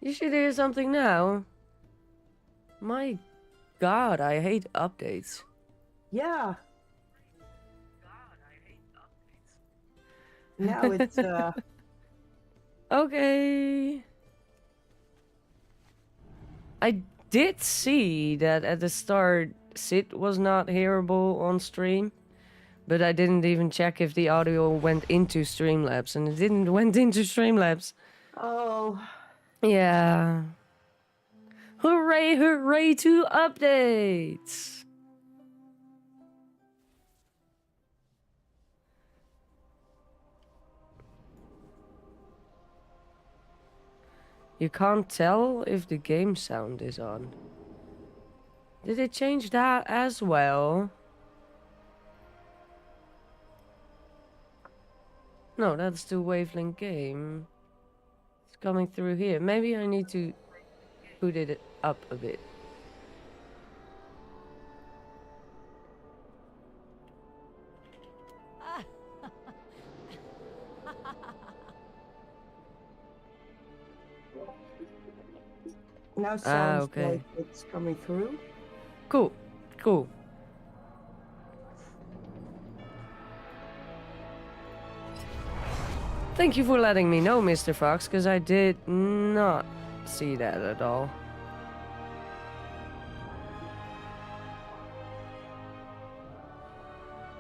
You should hear something now. My god, I hate updates. Yeah. Now it's Okay. I did see that at the start Sid was not hearable on stream, but I didn't even check if the audio went into Streamlabs, and it didn't went into Streamlabs. oh. Yeah. Hooray, hooray to updates! You can't tell if the game sound is on. Did they change that as well? No, that's the wavelength game. It's coming through here. Maybe I need to put it up a bit. Now sounds okay. like it's coming through. Cool, cool. Thank you for letting me know, Mr. Fox, because I did not see that at all.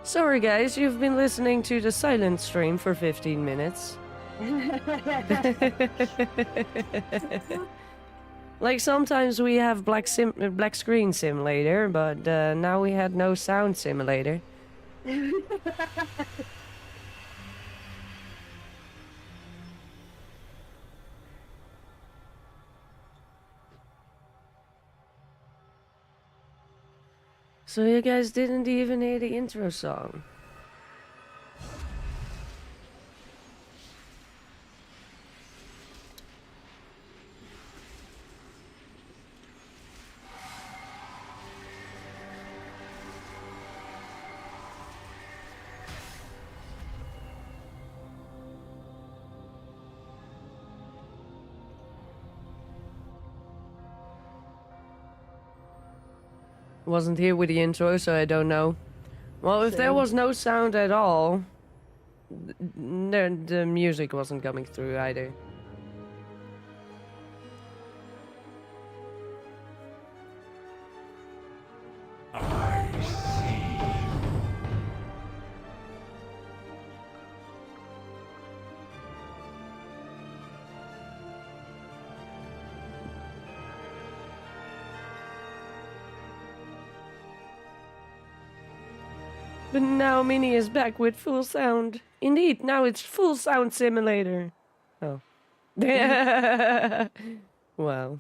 Sorry guys, you've been listening to the silent stream for 15 minutes. Like sometimes we have black screen simulator, but now we had no sound simulator. So you guys didn't even hear the intro song. Wasn't here with the intro, so I don't know. Well, if there was no sound at all, the music wasn't coming through either. I see. But now Mini is back with full sound. Indeed, now it's full sound simulator. Oh. Wow.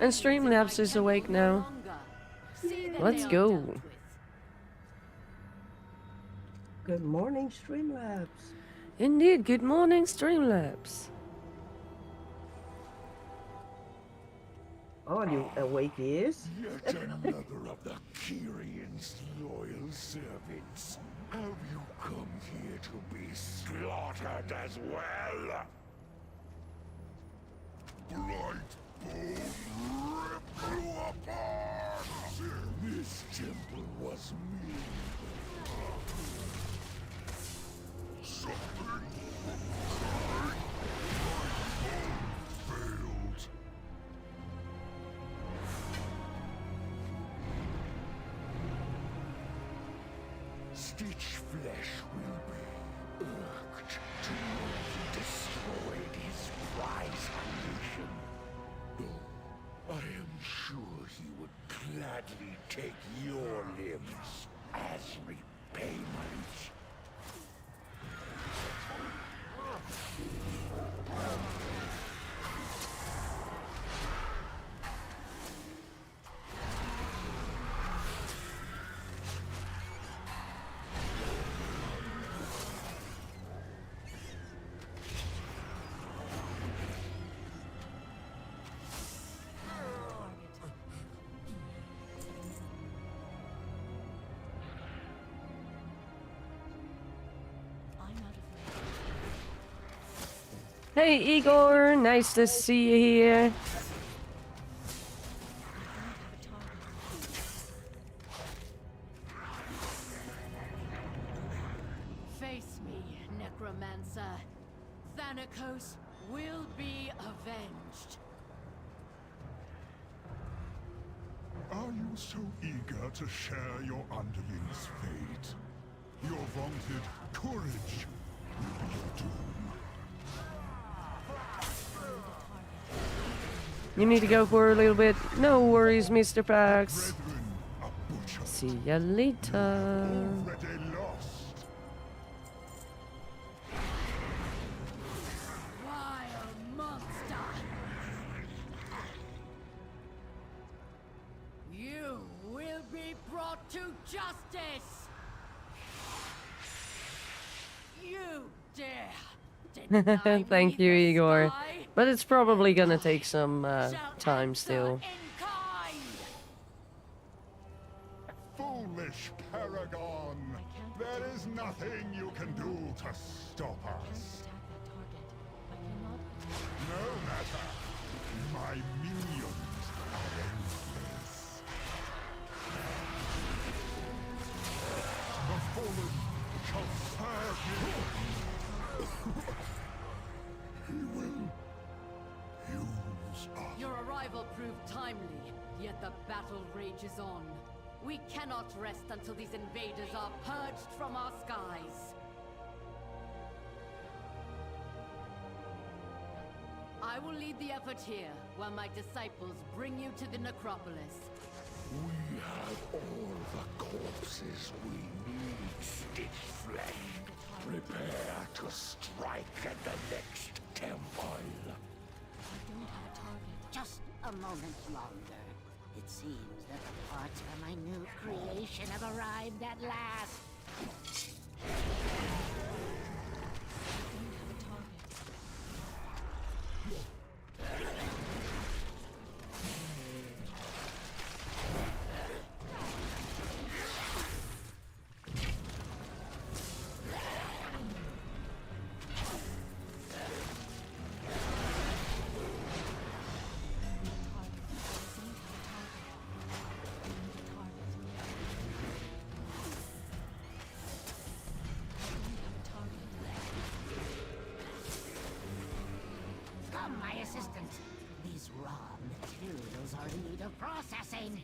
And Streamlabs is awake now. Let's go. Good morning, Streamlabs. Indeed, good morning, Streamlabs. Oh, you awake, yes? Yet another of the Kyrian's loyal servants. Have you come here to be slaughtered as well? Brightbone rip you apart! This temple was me. Something failed. Stitch flesh will be irked to know he destroyed his prize creation. Though I am sure he would gladly take your limbs as repayment. Hey Igor, nice to see you here. Face me, Necromancer. Thanatos will be avenged. Are you so eager to share your underling's fate? Your vaunted courage will be your doom. You need to go for a little bit. No worries, Mr. Pax. Brethren, a butcher. See ya later. Already lost. Vile monster! You will be brought to justice! You dare deny Thank me you, the Igor. sky? But it's probably gonna take some Shall time answer still. in kind. Foolish Paragon. There is nothing you can do to stop us. No matter. My minions are endless. The fallen shall serve you. He will use us. Your arrival proved timely, yet the battle rages on. We cannot rest until these invaders are purged from our skies. I will lead the effort here, while my disciples bring you to the necropolis. We have all the corpses we need, Stitchflesh. Prepare to strike at the next temple. Just a moment longer. It seems that the parts for my new creation have arrived at last. Come, my assistant. These raw materials are in need of processing.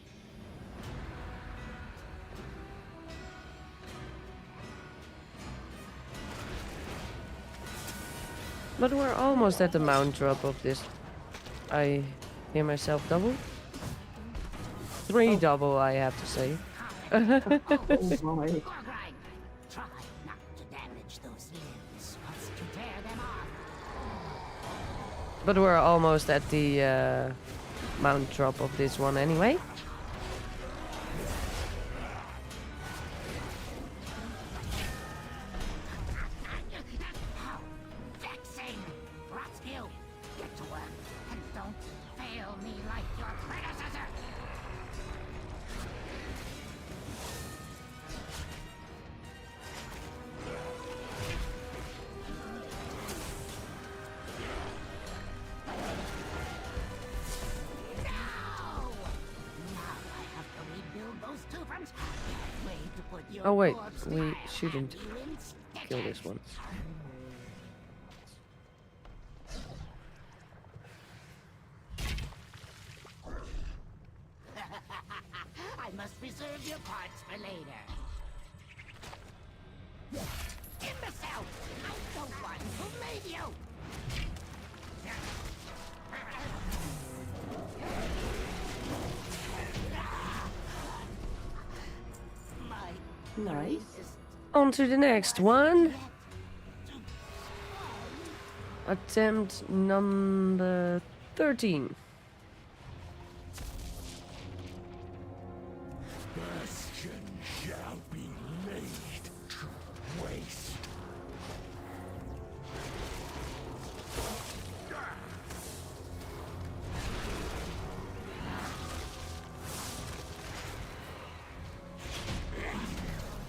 But we're almost at the mount drop of this. I hear myself double? Three double, I have to say. Oh my. Gorgrine, try not to damage those limbs once you tear them off. But we're almost at the mount drop of this one anyway. How vexing! Rotskew, get to work and don't fail me like your predecessor. No! Now I have to rebuild those two from scratch. Way to put your Oh wait, corpse we there. shouldn't You in kill stickers. this one. I must reserve your parts for later. Imbecile! I'm the one who made you! My Nice. greatest On to the next one. yet. Attempt number 13. Bastion shall be laid to waste.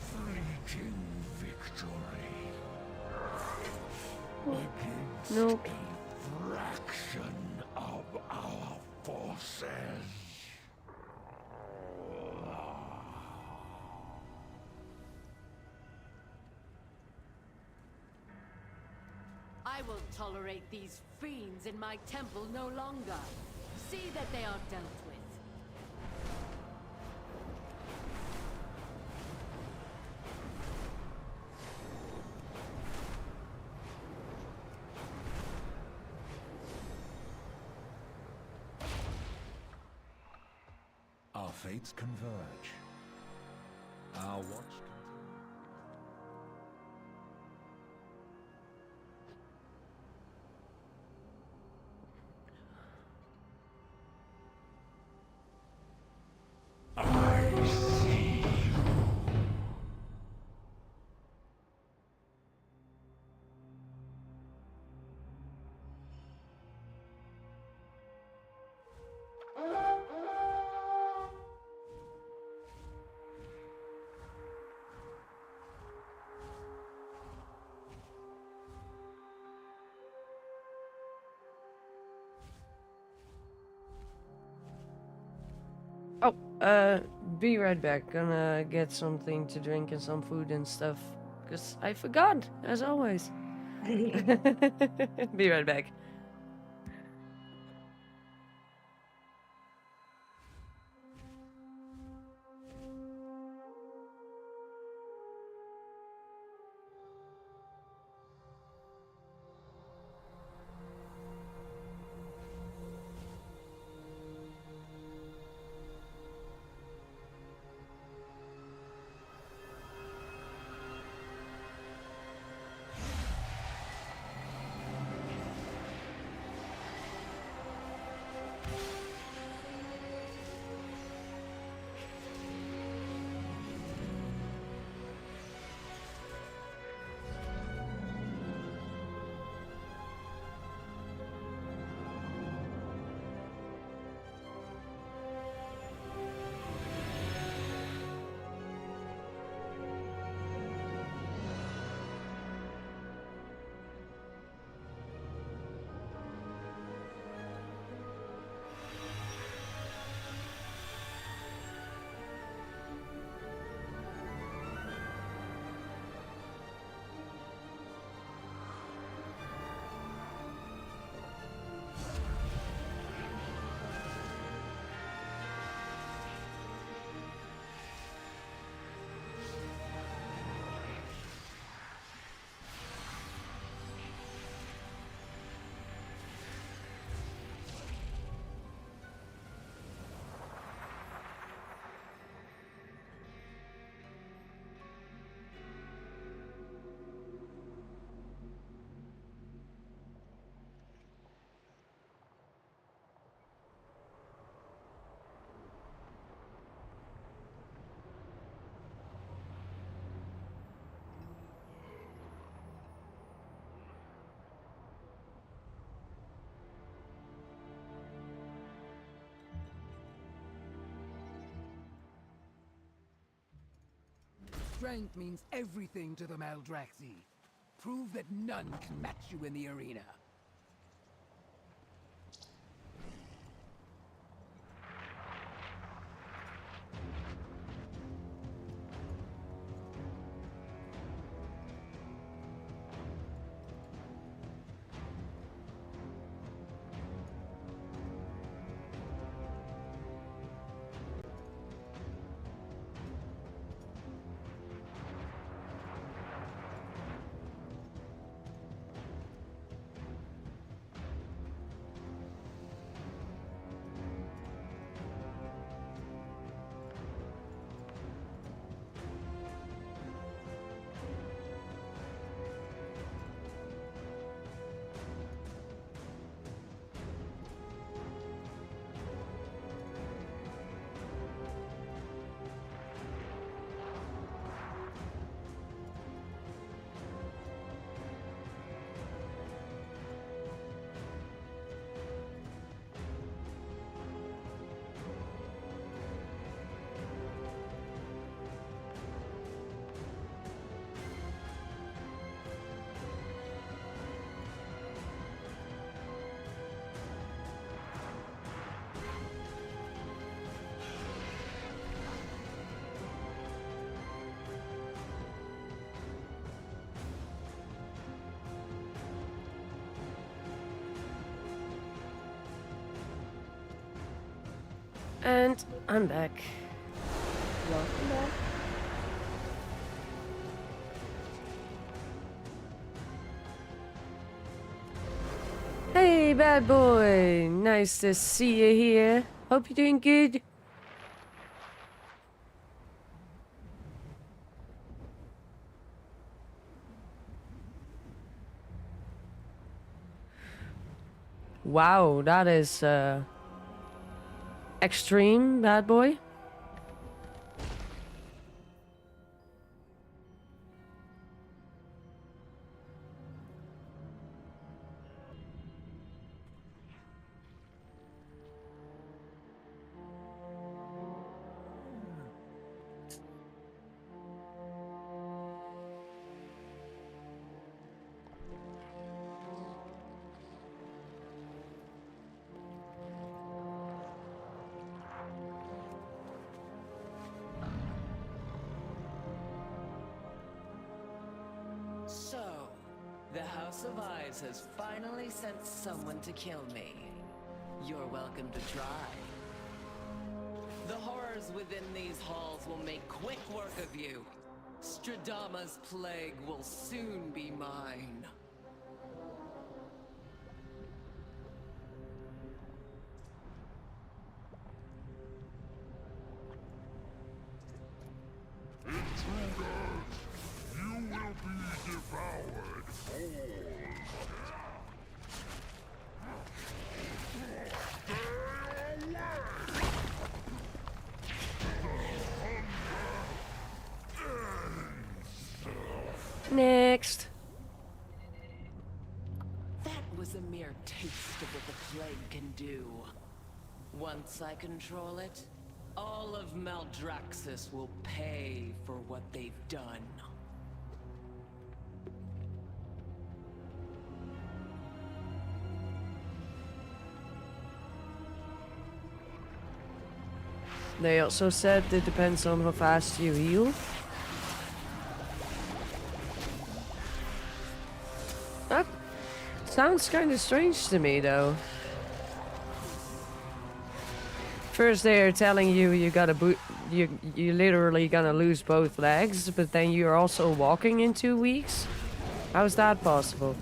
Fleeting victory. Against Nope. a forces. I will tolerate these fiends in my temple no longer. See that they are dealt with. Our fates converge. Our watch I see you. Oh, be right back. Gonna get something to drink and some food and stuff. Because I forgot, as always. Be right back. Strength means everything to the Maldraxi. Prove that none can match you in the arena. And I'm back. Welcome back. Hey, bad boy. Nice to see you here. Hope you're doing good. Wow, that is extreme, bad boy. So, the House of Eyes has finally sent someone to kill me. You're welcome to try. The horrors within these halls will make quick work of you. Stradama's plague will soon be mine. You will be devoured Next. That was a mere taste of what the plague can do. Once I control it, all of Maldraxxus will pay for what they've done. They also said it depends on how fast you heal. That sounds kind of strange to me, though. First they're telling you you gotta you literally gonna lose both legs, but then you're also walking in 2 weeks? How's that possible?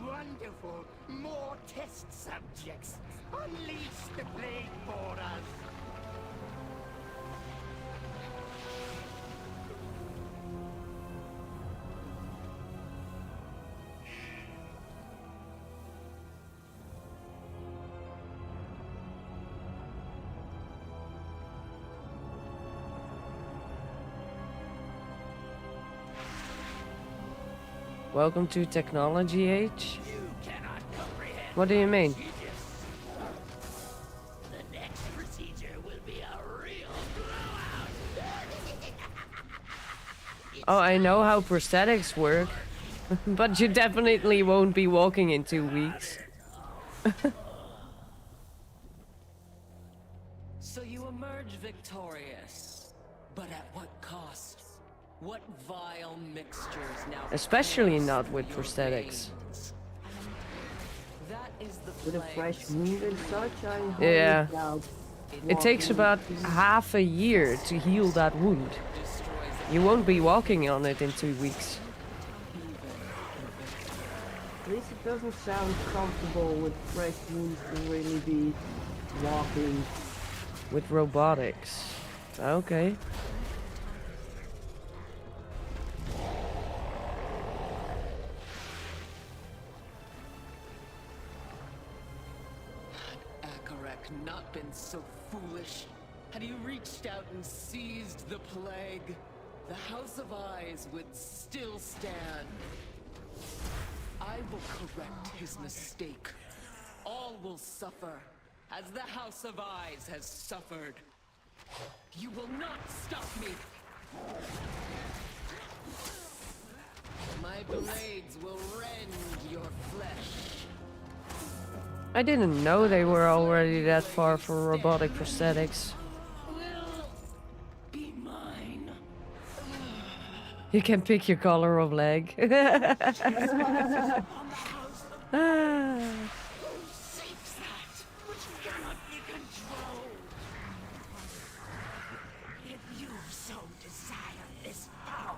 Wonderful! More test subjects! Unleash the plague for us! Welcome to technology age? You cannot comprehend. What do you mean? The next procedure will be a real blowout. Oh, I know how prosthetics work. But you definitely won't be walking in 2 weeks. So you emerge victorious, but at what cost? What vile mixtures now? Especially course not with through your prosthetics. veins? That is the With a plague's fresh wound and such, I highly Yeah. doubt It takes walking about into- half a year to heal that wound. destroys You won't be walking on it in 2 weeks. At least it doesn't sound comfortable with fresh wounds to really be walking. With robotics. Okay. Akarek not been so foolish? Had he reached out and seized the plague, the House of Eyes would still stand. I will correct his mistake. All will suffer, as the House of Eyes has suffered. You will not stop me! My blades will rend your flesh. I didn't know they were already that far for robotic prosthetics. Will be mine. You can pick your color of leg. On the House of Ah. Who seeks that which cannot be controlled? If you so desire this power,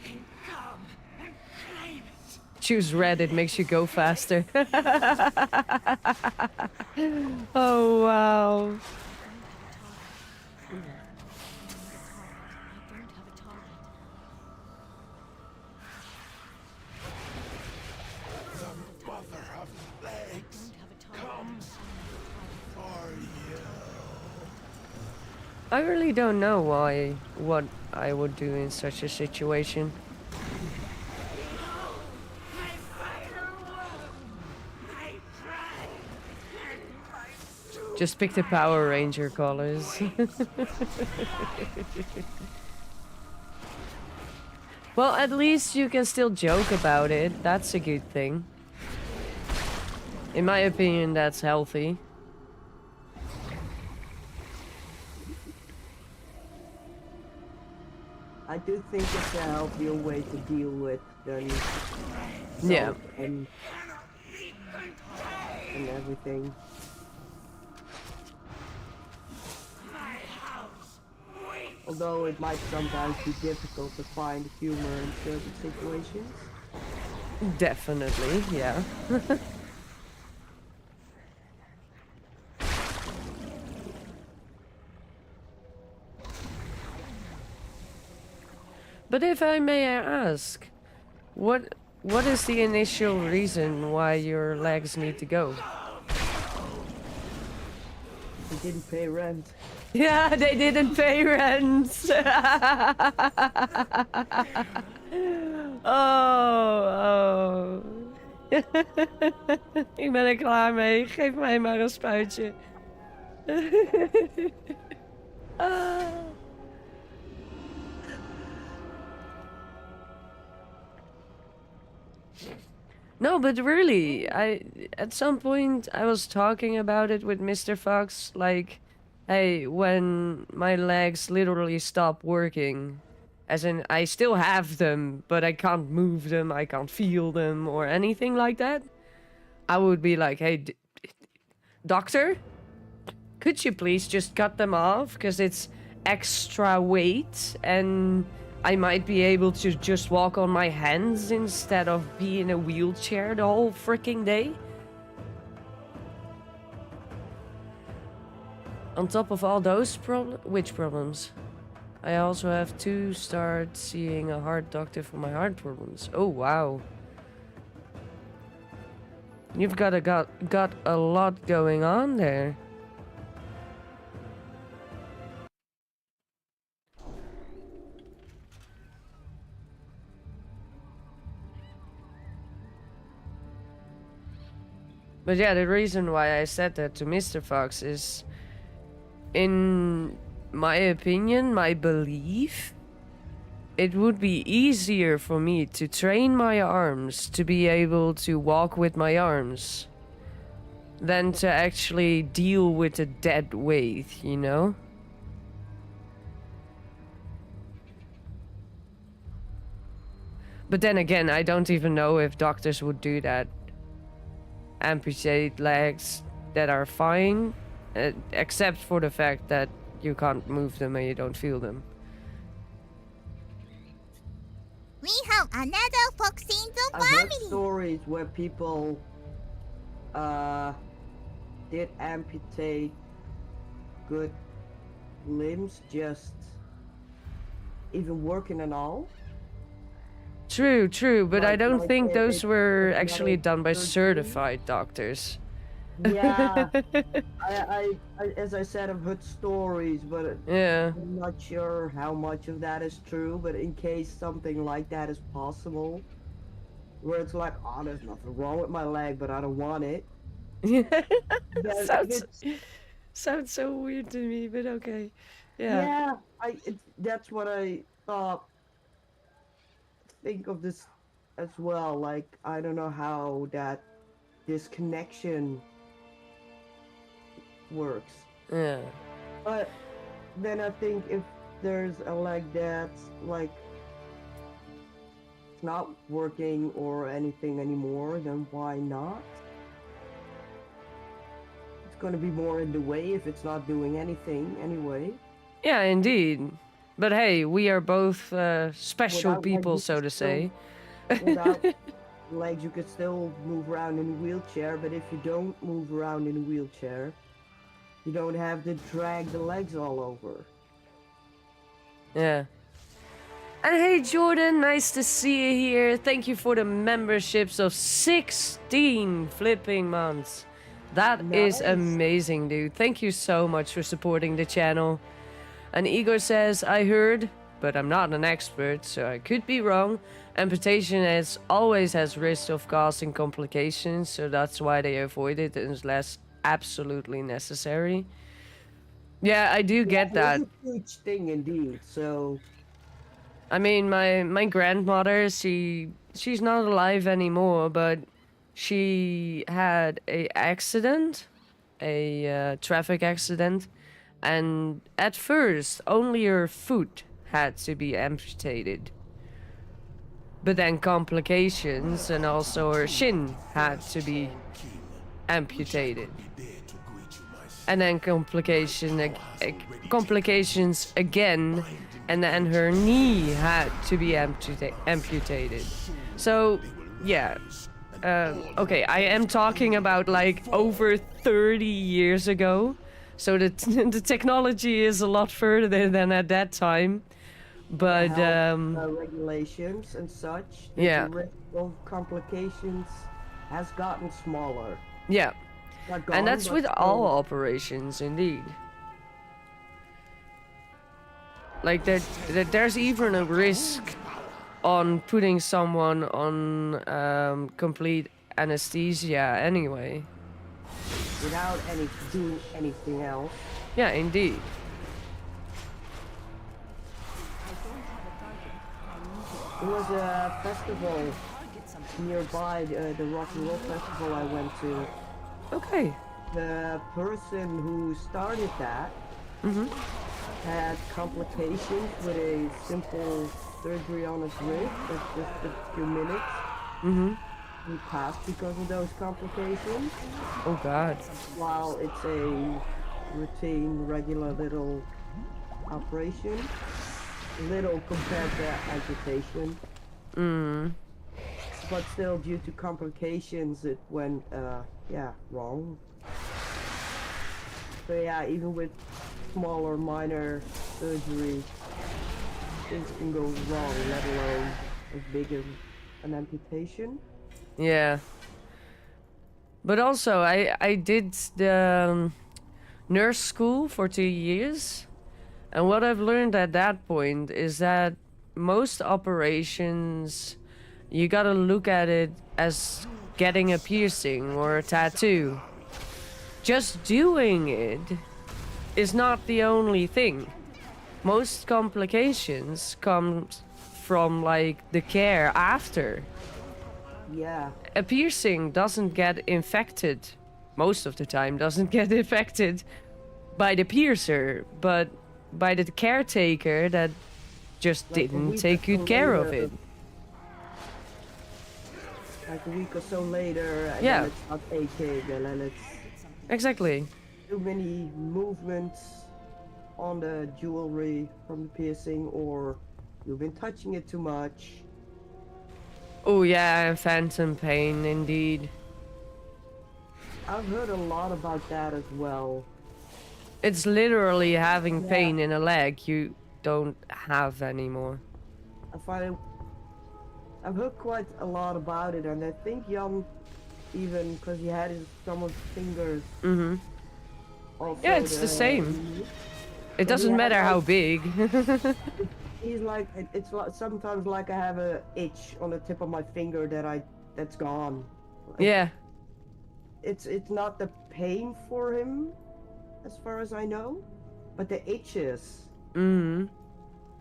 then come and claim it. Choose red, it makes you go faster. Oh, wow. The mother of legs comes for you. I really don't know what I would do in such a situation. My final one, my pride, and my soul. Just pick the Power Ranger colors. Well, at least you can still joke about it. That's a good thing. In my opinion, that's healthy. I do think it's a healthier way to deal with than Yeah. salt and everything. Although it might sometimes be difficult to find humor in certain situations. Definitely, yeah. But if I may ask, what is the initial reason why your legs need to go? They didn't pay rent. Yeah, they didn't pay rent. Oh. Ik ben er klaar mee. Geef mij maar een spuitje. Ah. No, but really, at some point I was talking about it with Mr. Fox, like, hey, when my legs literally stop working, as in I still have them, but I can't move them, I can't feel them, or anything like that, I would be like, hey, doctor, could you please just cut them off, because it's extra weight, and I might be able to just walk on my hands instead of be in a wheelchair the whole freaking day. On top of all those which problems? I also have to start seeing a heart doctor for my heart problems. Oh, wow. You've got a lot going on there. But yeah, the reason why I said that to Mr. Fox is, in my opinion, my belief, it would be easier for me to train my arms to be able to walk with my arms than to actually deal with a dead weight, you know? But then again, I don't even know if doctors would do that. Amputate legs that are fine, except for the fact that you can't move them and you don't feel them. We have another fox in the I've heard family. stories where people did amputate good limbs, just even working and all. True, but I Like- don't like think it- those it's were not actually a done by surgery. certified doctors. Yeah, I, as I said, I've heard stories, but Yeah. I'm not sure how much of that is true. But in case something like that is possible, where it's like, oh, there's nothing wrong with my leg, but I don't want it. Then sounds, it's- sounds so weird to me, but okay. Yeah. yeah, that's what I thought. Think of this as well. Like, I don't know how that disconnection works. Yeah. But then I think if there's a leg that's like it's not working or anything anymore, then why not? It's gonna be more in the way if it's not doing anything anyway. Yeah, indeed. But hey, we are both special Without legs, people, you so could to still- say. Without legs, you could still move around in a wheelchair, but if you don't move around in a wheelchair, you don't have to drag the legs all over. Yeah. And hey, Jordan, nice to see you here. Thank you for the memberships of 16 flipping months. That is Nice. amazing, dude. Thank you so much for supporting the channel. And Igor says, I heard, but I'm not an expert, so I could be wrong. Amputation always has risk of causing complications, so that's why they avoid it unless absolutely necessary. Yeah, I do get that. It's a huge thing indeed, so... I mean, my grandmother, she's not alive anymore, but she had a accident, a traffic accident, and at first only her foot had to be amputated. But then complications and also her shin had to be amputated. And then complications again, and then her knee had to be amputated. So, yeah. Okay, I am talking about like over 30 years ago. So the technology is a lot further than at that time. But, regulations and such, yeah. the risk of complications has gotten smaller. Yeah. Not gone, And that's but with still- all operations, indeed. Like, there's even a risk on putting someone on complete anesthesia anyway. Without doing anything else. Yeah, indeed. There was a festival nearby, the Rock and Roll Festival I went to. Okay. The person who started that had complications with a simple surgery on his wrist. It's just a few minutes. He passed because of those complications. Oh god. While it's a routine, regular little operation. Little compared to amputation. But still, due to complications, it went, wrong. So yeah, even with smaller, minor surgery, things can go wrong, let alone as big as an amputation. Yeah. But also, I did the nurse school for 2 years. And what I've learned at that point is that most operations, you gotta look at it as getting a piercing or a tattoo. Just doing it is not the only thing. Most complications come from like the care after. Yeah. A piercing doesn't get infected, most of the time doesn't get infected by the piercer, but by the caretaker that just Like a didn't week take or good so care of later. it. Like a week or so later, and Yeah. then it's not aching, and then it's Exactly. too many movements on the jewelry from the piercing, or you've been touching it too much. Oh yeah, and phantom pain indeed. I've heard a lot about that as well. It's literally having pain in a leg you don't have anymore. I find it, I've heard quite a lot about it, and I think Jan, even because he had some of his fingers. Also Yeah, it's the same. It doesn't yeah, matter how big. He's like, it's like, sometimes like I have a itch on the tip of my finger that's gone. Like, Yeah. It's not the pain for him, as far as I know, but the itches.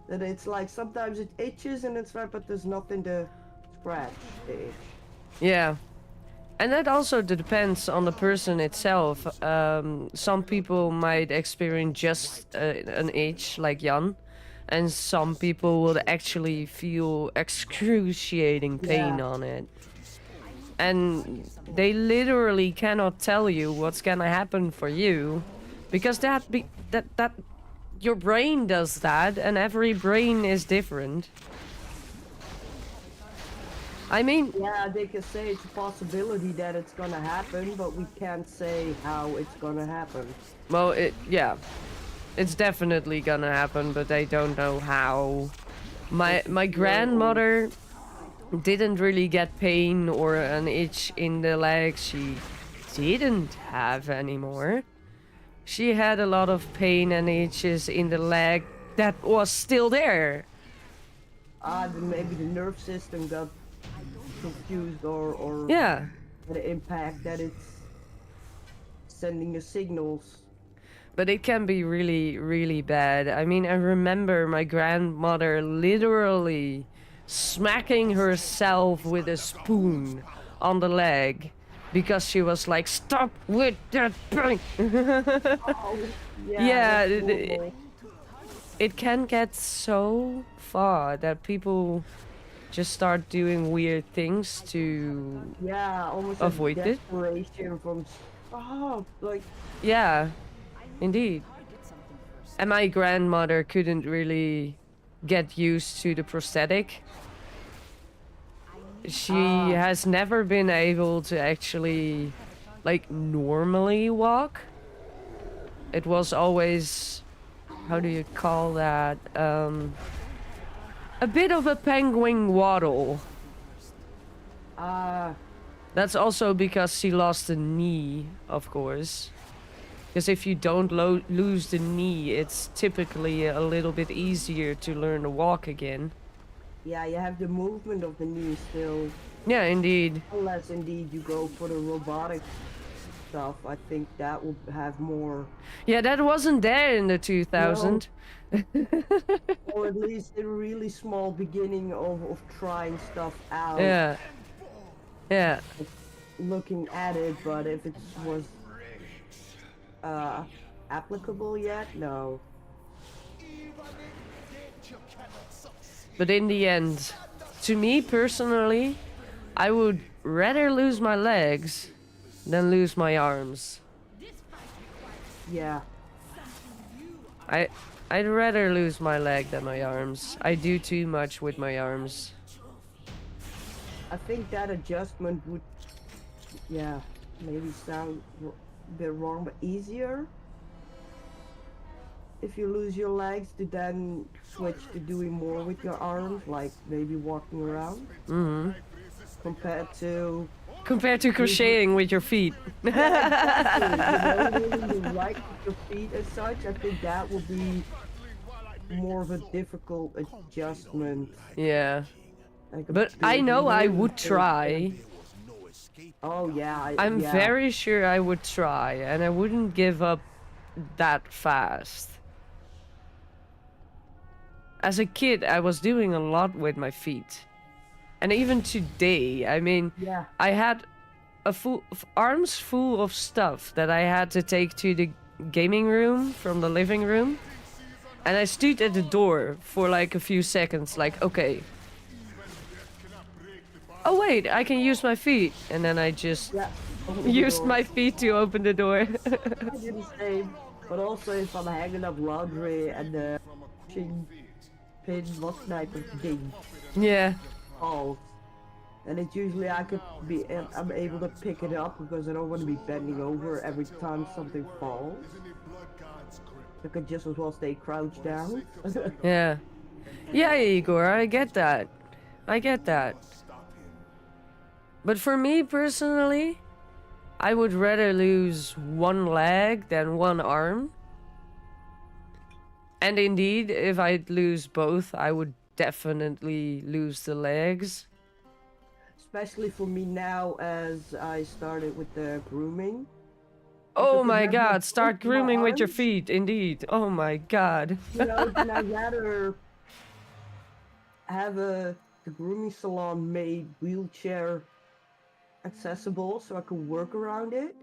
That it's like sometimes it itches and it's right, but there's nothing to scratch the itch. Yeah. And that also depends on the person itself. Some people might experience just an itch, like Jan, and some people would actually feel excruciating pain on it. And they literally cannot tell you what's gonna happen for you, because that your brain does that, and every brain is different. I mean, Yeah, they can say it's a possibility that it's gonna happen, but we can't say how it's gonna happen. well, yeah, it's definitely gonna happen, but they don't know how. My grandmother didn't really get pain or an itch in the leg. She didn't have anymore. She had a lot of pain and itches in the leg that was still there. Then maybe the nerve system got confused or Yeah. the impact that it's sending the signals. But it can be really, really bad. I mean, I remember my grandmother literally smacking herself with a spoon on the leg because she was like, "Stop with that pain!" Oh, Yeah, that's horrible. it can get so far that people just start doing weird things to Yeah, almost avoid like it. desperation from stop, like Yeah, indeed. And my grandmother couldn't really get used to the prosthetic. She has never been able to actually, like, normally walk. It was always, how do you call that? A bit of a penguin waddle. That's also because she lost a knee, of course. Because if you don't lose the knee, it's typically a little bit easier to learn to walk again. yeah, you have the movement of the knee still. Yeah, indeed. Unless indeed you go for the robotic stuff, I think that will have more, Yeah, that wasn't there in the 2000. or at least a really small beginning of trying stuff out. Yeah. Yeah. Looking at it, but if it was applicable yet, no. But in the end, to me personally, I would rather lose my legs than lose my arms. Yeah. I'd rather lose my leg than my arms. I do too much with my arms. I think that adjustment would, yeah, maybe sound a bit wrong, but easier if you lose your legs to then switch to doing more with your arms, like maybe walking around, compared to crocheting with your feet. exactly, using the right with your feet as such. I think that will be more of a difficult adjustment. Yeah. Like a But I big know I move would and- try. Oh yeah, I'm yeah. very sure I would try, and I wouldn't give up that fast. As a kid, I was doing a lot with my feet. And even today, I mean, Yeah. I had arms full of stuff that I had to take to the gaming room from the living room. And I stood at the door for like a few seconds, like, okay. Oh wait, I can use my feet. And then I just Yeah. open the used door. my feet to open the door. I do the same, but also if I'm hanging up laundry and the pin what type of thing Yeah. falls, and it's usually I'm able to pick it up because I don't want to be bending over every time something falls. I could just as well stay crouched down. Yeah. Yeah, Igor, I get that. I get that. But for me personally, I would rather lose one leg than one arm. And indeed, if I'd lose both, I would definitely lose the legs. Especially for me now, as I started with the grooming. Oh Because my then god, with start both my grooming with your arms, feet, indeed. Oh my god. You know, then I'd rather have the grooming salon made wheelchair accessible so I could work around it.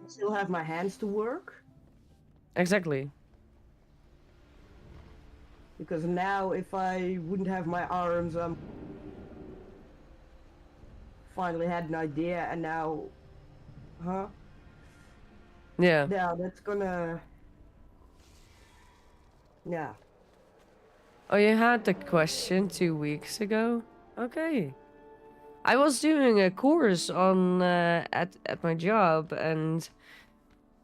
Still have my hands to work. Exactly. Because now if I wouldn't have my arms, finally had an idea, and now, huh? Yeah. Yeah, that's gonna, yeah. Oh, you had the question 2 weeks ago? Okay. I was doing a course on at my job, and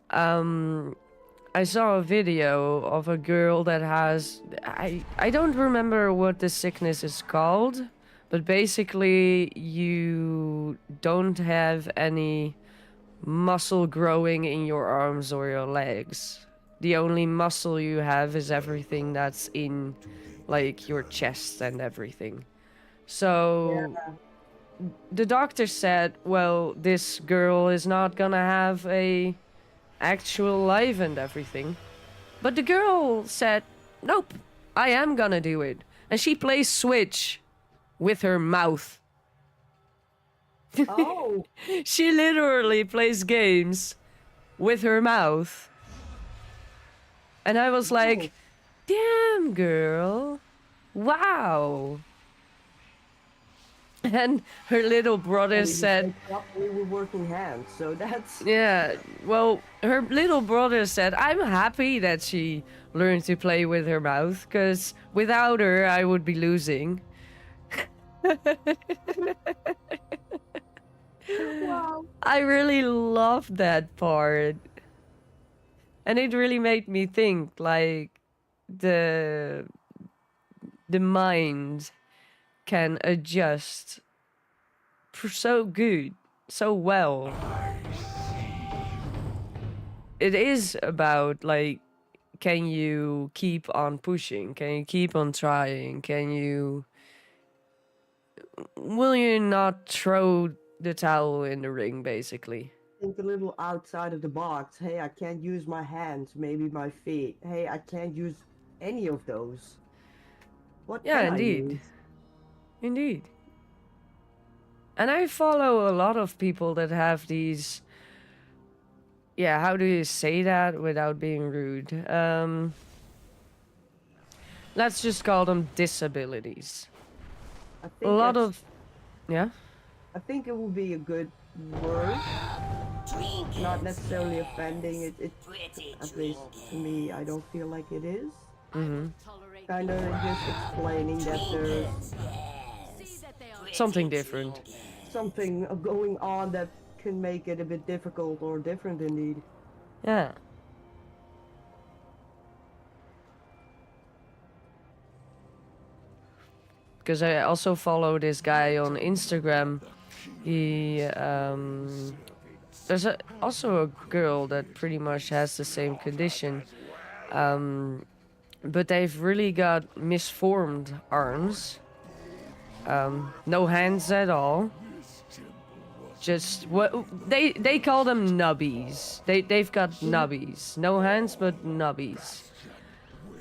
I saw a video of a girl that has I don't remember what the sickness is called, but basically you don't have any muscle growing in your arms or your legs. The only muscle you have is everything that's in like your chest and everything. So the doctor said, well, this girl is not gonna have a actual life and everything. But the girl said, nope, I am gonna do it. And she plays Switch with her mouth. Oh, She literally plays games with her mouth. And I was like, damn, girl. Wow. And her little brother said, we were working hands, so that's... yeah, well, her little brother said, I'm happy that she learned to play with her mouth, because without her, I would be losing. Wow. I really loved that part. And it really made me think, like, the mind can adjust so good, so well. It is about, like, can you keep on pushing? Can you keep on trying? Will you not throw the towel in the ring, basically? Think a little outside of the box. Hey, I can't use my hands, maybe my feet. Hey, I can't use any of those. What Yeah, can I indeed. use? Indeed. And I follow a lot of people that have these... Yeah, how do you say that without being rude? Let's just call them disabilities. I A think lot that's- of... Yeah? I think it would be a good word. Not necessarily offending. It at least to me, I don't feel like it is. Mm-hmm. Kind of just explaining that there's Something different. something going on that can make it a bit difficult or different indeed. Yeah. Because I also follow this guy on Instagram. He there's also a girl that pretty much has the same condition, but they've really got misformed arms, no hands at all. Just what they call them nubbies. They've got nubbies, no hands but nubbies.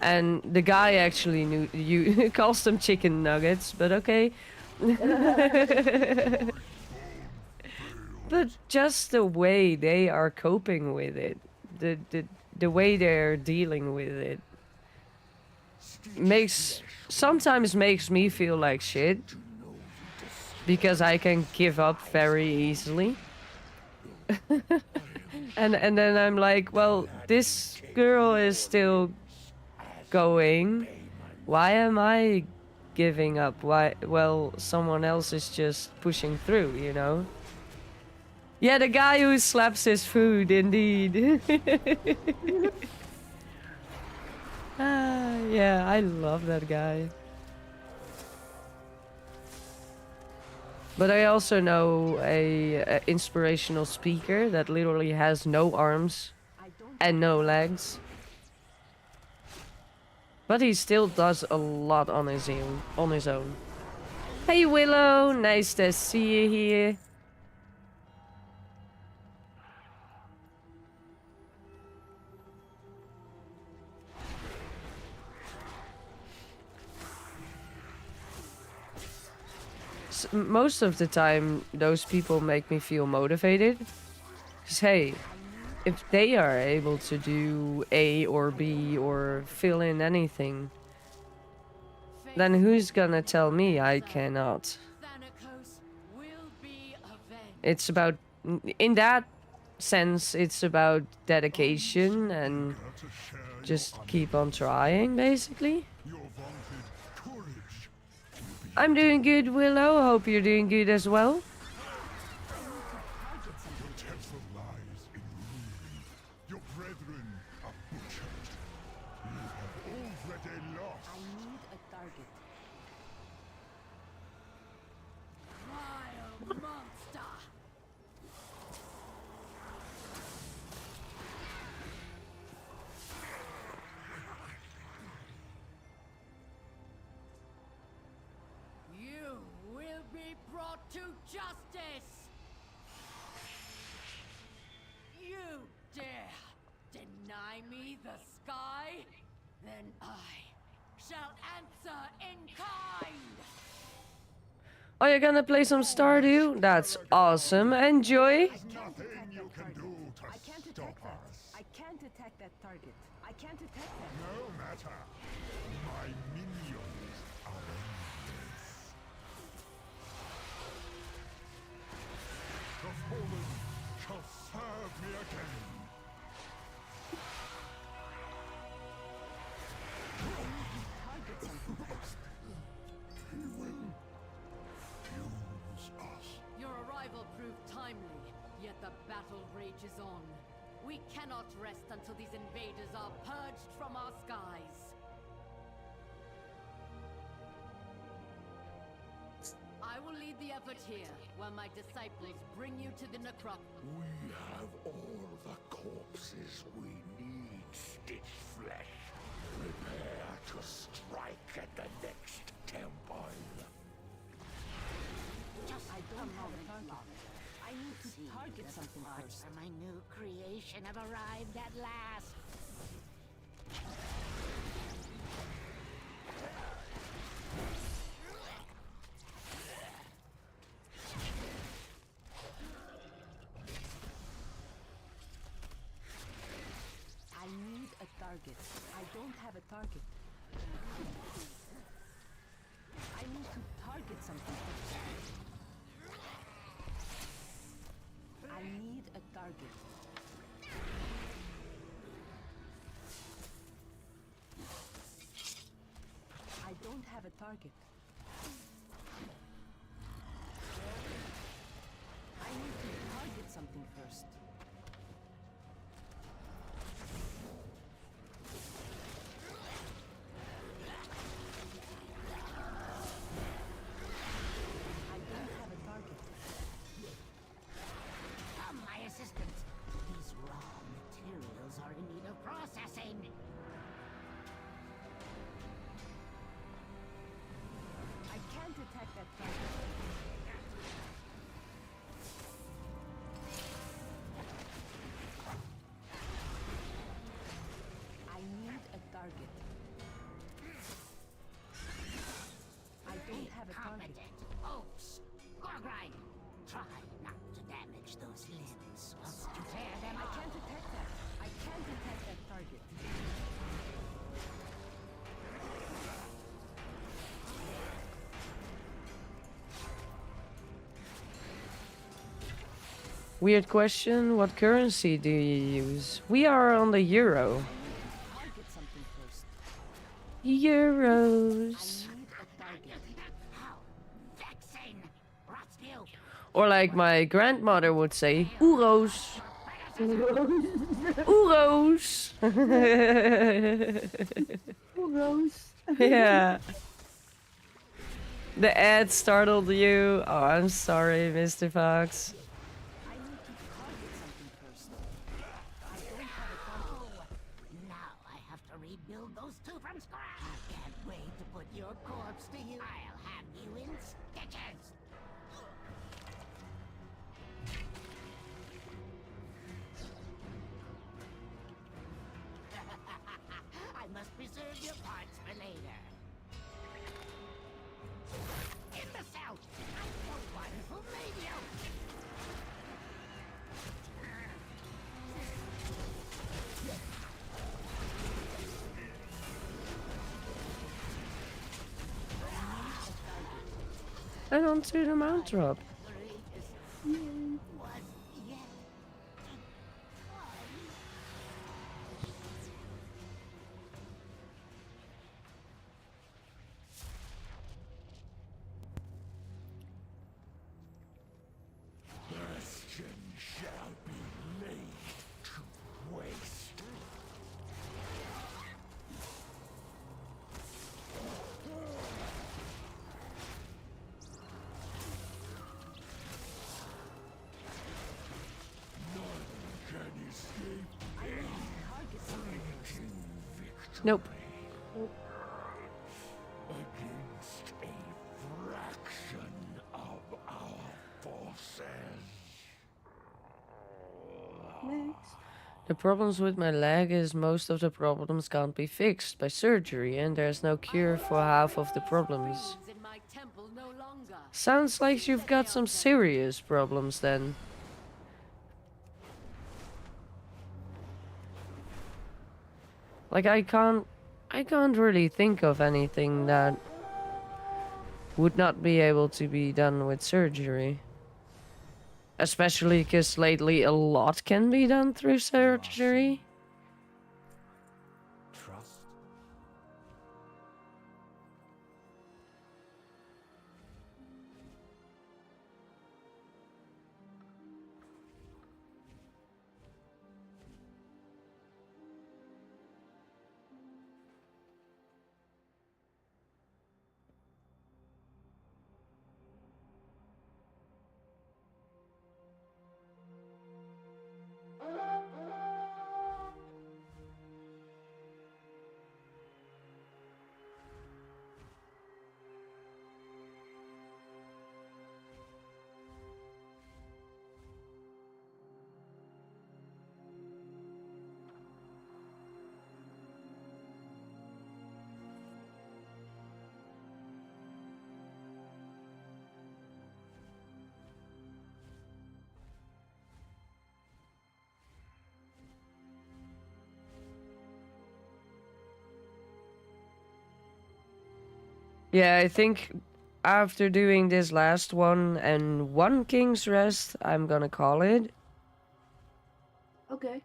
And the guy actually calls them chicken nuggets, but okay. But just the way they are coping with it, the way they're dealing with it, sometimes makes me feel like shit, because I can give up very easily. and then I'm like, well, this girl is still going. Why am I giving up? Why? Well, someone else is just pushing through, you know? Yeah, the guy who slaps his food, indeed. Yeah, I love that guy. But I also know a inspirational speaker that literally has no arms and no legs. But he still does a lot on his own. Hey Willow, nice to see you here. Most of the time, those people make me feel motivated. Because, hey, if they are able to do A or B or fill in anything, then who's gonna tell me I cannot? Thanatos will be avenged. It's about, in that sense, it's about dedication and just keep on trying, basically. Your vaunted courage will be I'm doing good, Willow. Hope you're doing good as well. your temple lies in ruin. Your brethren are butchered. You have already lost. I need a target. Vile monster! You will be brought to justice! You dare deny me the sky? Then I shall answer in kind! Are you gonna play some Stardew? That's awesome. Enjoy. Nothing you can do to stop us. I can't attack that target. I can't attack that. No matter. My minions are endless. The fallen shall serve me again. He will use us. Your arrival proved timely, yet the battle rages on. We cannot rest until these invaders are purged from our skies. I will lead the effort here, while my disciples bring you to the necropolis. We have all the corpses we need, Stitch Flesh. Prepare to strike at the next temple. I don't have a target. I need to target something first. For my new creation have arrived at last. I need a target. I don't have a target. I need to target something first. I need a target. I don't have a target. I need to target something first. I don't have a target. Come, my assistant. These raw materials are in need of processing. I can't attack that target. I need a target. I don't have a target. Oops. Gorgrine, try not to damage those limbs. Once you tear them I can't attack that. I can't attack that target. Weird question. What currency do you use? We are on the euro. Target something first. Euros. Need a target. How vexing! Rotsville, Or like my grandmother would say, euros. Euros. Rose. Yeah. The ad startled you. Oh, I'm sorry, Mr. Fox. I need to target something first. I don't have a target. Now I have to rebuild those two from scratch. I can't wait to put your corpse to use. I'll have you in stitches. I must preserve your parts for later. In the cell! I'm the one who made you! and onto the mount drop. Was yet Bastion shall be laid to waste. None can escape fleeting victory. Nope. Against a fraction of our forces. The problems with my leg is most of the problems can't be fixed by surgery, and there's no cure for half of the problems. In my temple no longer. Sounds like you've got some serious problems then. Like I can't really think of anything that would not be able to be done with surgery. Especially because lately a lot can be done through surgery. Trust. Yeah, I think after doing this last one and one King's Rest, I'm gonna call it. Okay.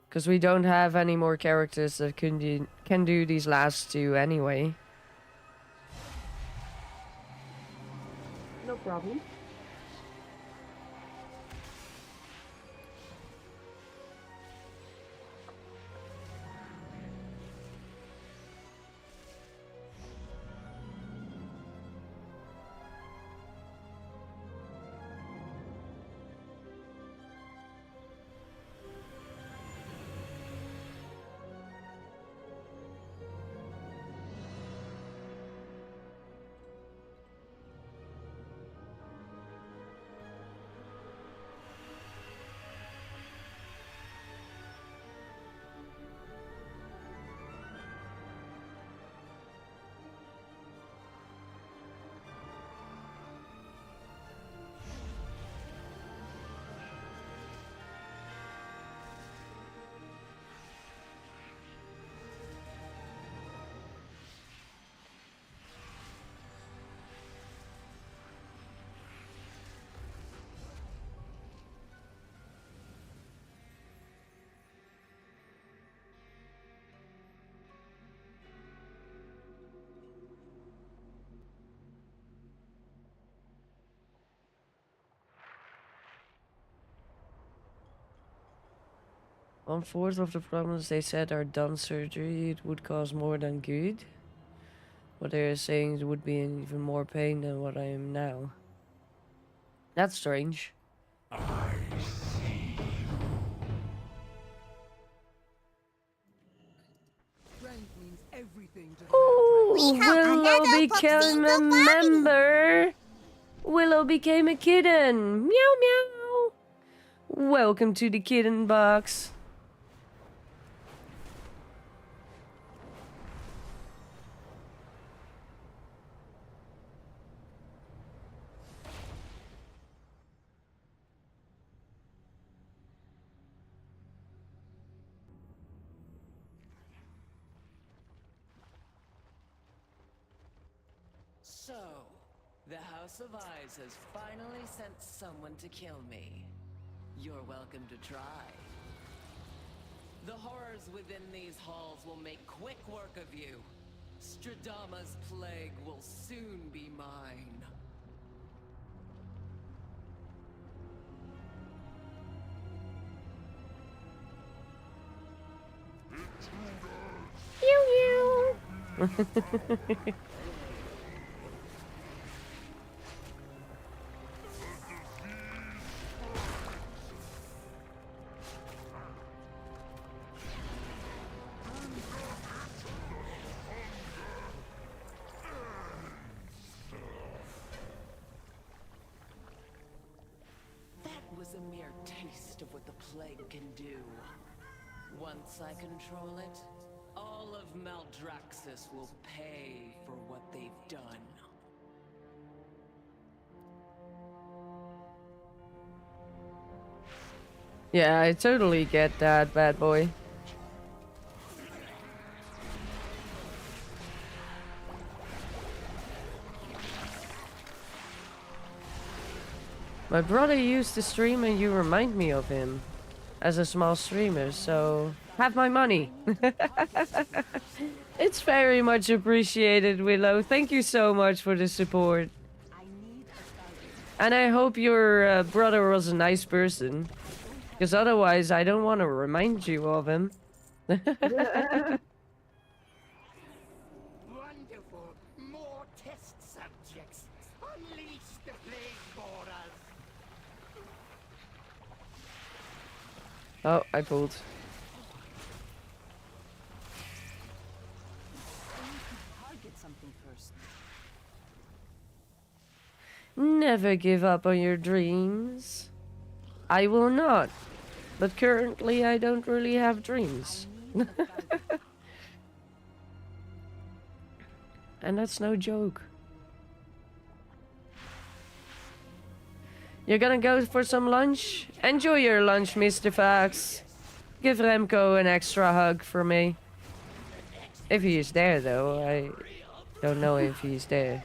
Because we don't have any more characters that can do these last two anyway. No problem. One-fourth of the problems they said are done surgery, it would cause more than good. What they're saying it would be in even more pain than what I am now. That's strange. I see. Strength means everything to the Oh, We have Willow another became a Foxingo family. member. Willow became a kitten. Meow meow. Welcome to the kitten box. So, The House of Eyes has finally sent someone to kill me. You're welcome to try. The horrors within these halls will make quick work of you. Stradama's plague will soon be mine. That was a mere taste of what the plague can do. Once I control it, all of Maldraxxus will pay for what they've done. Yeah, I totally get that, bad boy. My brother used to stream and you remind me of him as a small streamer, so have my money. It's very much appreciated, Willow. Thank you so much for the support. And I hope your brother was a nice person, because otherwise I don't want to remind you of him. Wonderful. More test subjects. Unleash the plague borders. Oh, I pulled. Target something first. Never give up on your dreams. I will not. But currently I don't really have dreams. And that's no joke. You're gonna go for some lunch? Enjoy your lunch, Mr. Fox. Give Remco an extra hug for me. If he is there, though. I don't know if he's there.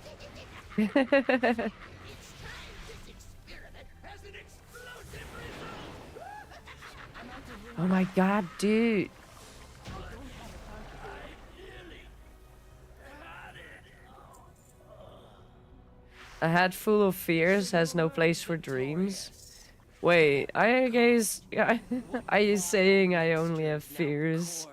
Oh my god, dude. A head full of fears has no place for dreams. Wait, I guess are you saying I only have fears?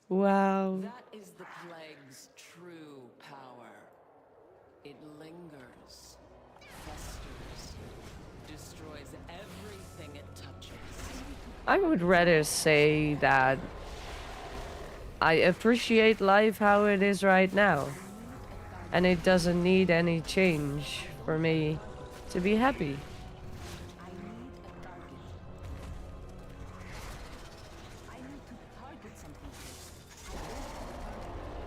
Wow. That is the plague's true power. It lingers, festers, destroys everything it touches. I would rather say that I appreciate life how it is right now. And it doesn't need any change for me to be happy. I need a target. I need to target something first.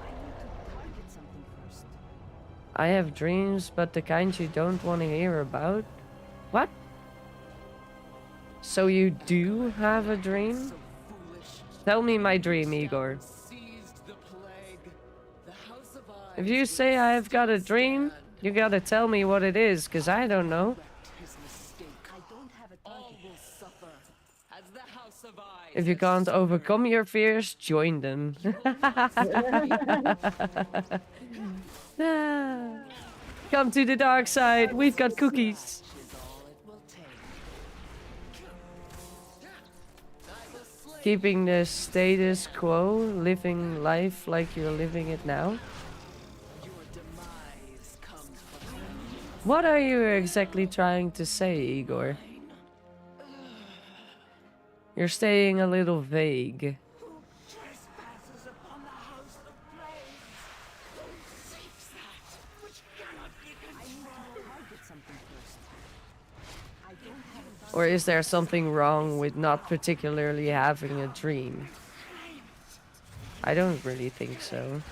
I need to target something first. I have dreams, but the kind you don't want to hear about. What? So you do have a dream? Tell me my dream, Igor. If you say I've got a dream, you gotta tell me what it is, cause I don't know. I don't have a target. If you can't overcome your fears, join them. Come to the dark side, we've got cookies. Keeping the status quo, living life like you're living it now. What are you exactly trying to say, Igor? You're staying a little vague. Trespasses upon the house of plagues. Who seeks that which cannot be controlled? I need to target something first. I don't have a target. Or is there something wrong with not particularly having a dream? I don't really think so.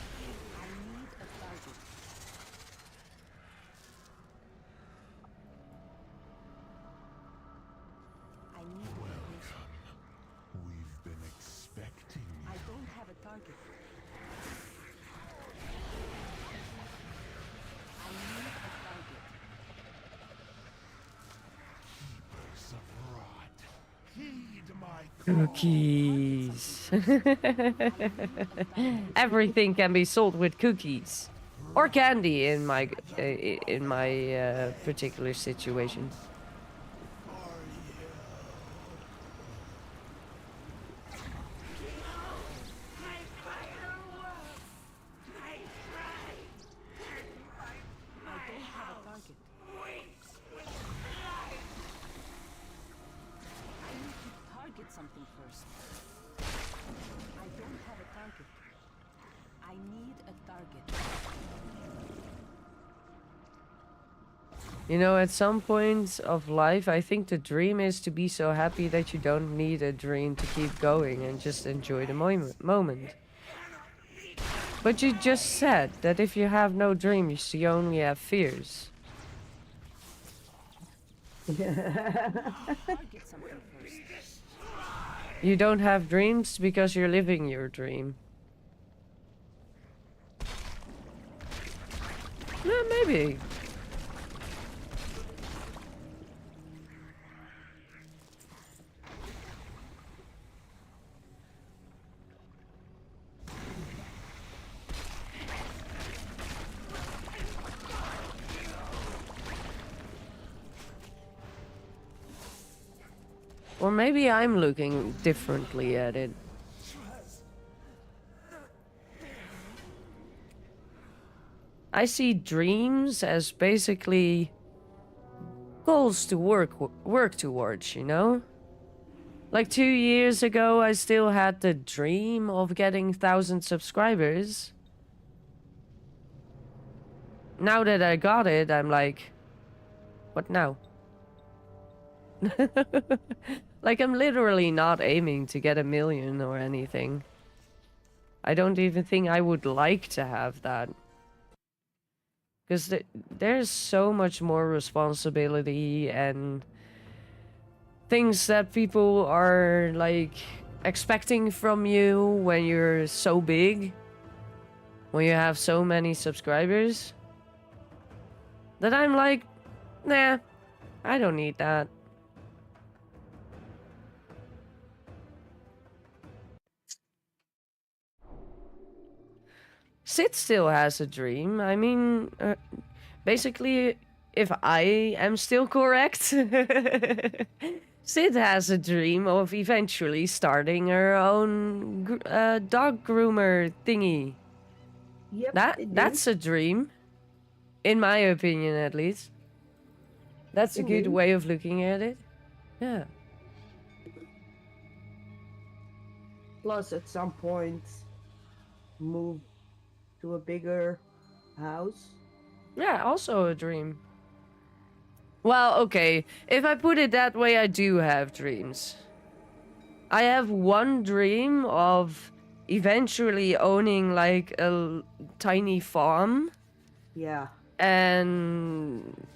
We've been expecting you. I don't have a target. Cookies. Everything can be sold with cookies. Or candy in my particular situation. Target something first. I don't have a target. I need a target. You know, at some point of life, I think the dream is to be so happy that you don't need a dream to keep going and just enjoy the moment. But you just said that if you have no dreams, you only have fears. Target something first. You don't have dreams because you're living your dream. No, maybe. Or maybe I'm looking differently at it. I see dreams as basically goals to work towards, you know? Like 2 years ago, I still had the dream of getting 1,000 subscribers. Now that I got it, I'm like, what now? Like, I'm literally not aiming to get 1 million or anything. I don't even think I would like to have that. Because there's so much more responsibility and things that people are, like, expecting from you when you're so big. When you have so many subscribers. That I'm like, nah, I don't need that. Sid still has a dream. I mean, basically, if I am still correct, Sid has a dream of eventually starting her own dog groomer thingy. Yep, That's a dream, in my opinion, at least. That's a good way of looking at it. Yeah. Plus, at some point, move to a bigger house. Yeah, also a dream. Well, okay. If I put it that way, I do have dreams. I have one dream of eventually owning like a tiny farm. Yeah. And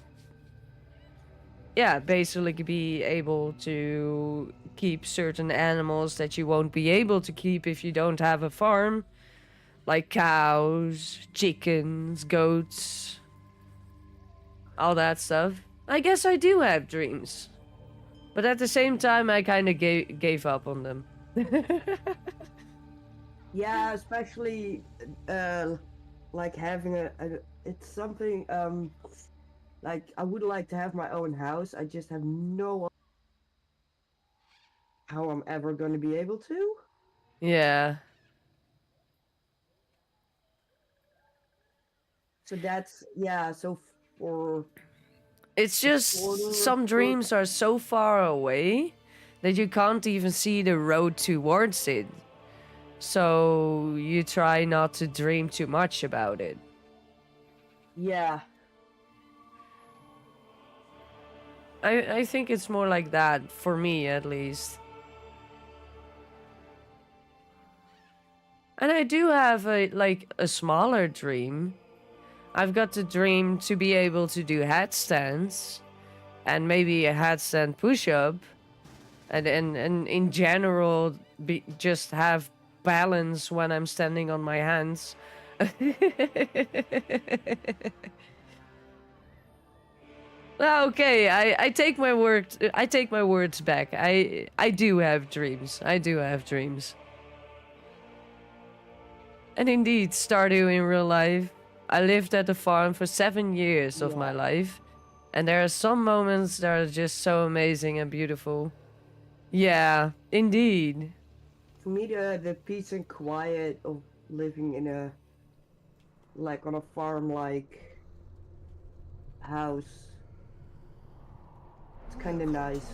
yeah, basically be able to keep certain animals that you won't be able to keep if you don't have a farm. Like cows, chickens, goats, all that stuff. I guess I do have dreams. But at the same time, I kind of gave up on them. Yeah, especially like having it's something like I would like to have my own house. I just have no how I'm ever going to be able to. Yeah. So that's yeah, so for It's just some dreams are so far away that you can't even see the road towards it. So you try not to dream too much about it. Yeah. I think it's more like that, for me at least. And I do have a smaller dream. I've got the dream to be able to do headstands and maybe a headstand push-up and in general just have balance when I'm standing on my hands. Okay, I take my words back. I do have dreams. I do have dreams. And indeed, Stardew in real life. I lived at the farm for 7 years of my life. And there are some moments that are just so amazing and beautiful. Yeah, indeed. For me, the peace and quiet of living in a, like on a farm like house, it's kind of nice.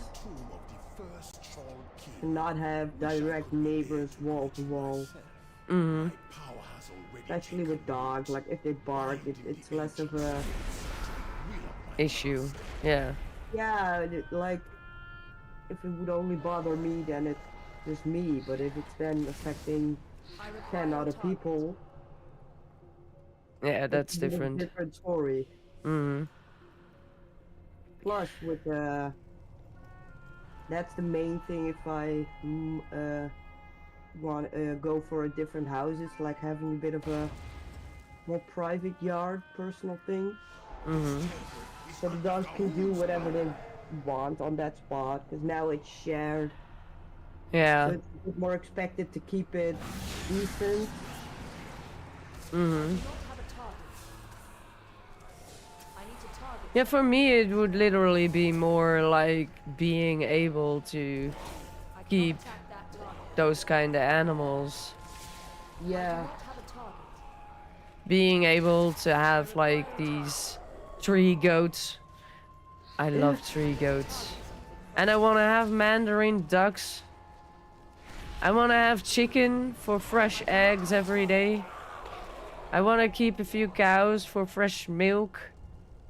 To not have direct neighbors wall to wall. Mm-hmm. Especially with dogs, like if they bark, it's less of a issue. Yeah. Yeah, like if it would only bother me, then it's just me. But if it's then affecting 10 other people, Yeah, that's it's a different. different story. Mm-hmm. Plus, with that's the main thing. If I want go for a different house, it's like having a bit of a more private yard, personal thing. Mm-hmm. So the dogs can do whatever they want on that spot, because now it's shared. Yeah. So it's a bit more expected to keep it decent. Mm-hmm. Yeah, for me it would literally be more like being able to keep those kind of animals. Yeah. Being able to have like these tree goats. I love tree goats. And I want to have mandarin ducks. I want to have chicken for fresh eggs every day. I want to keep a few cows for fresh milk.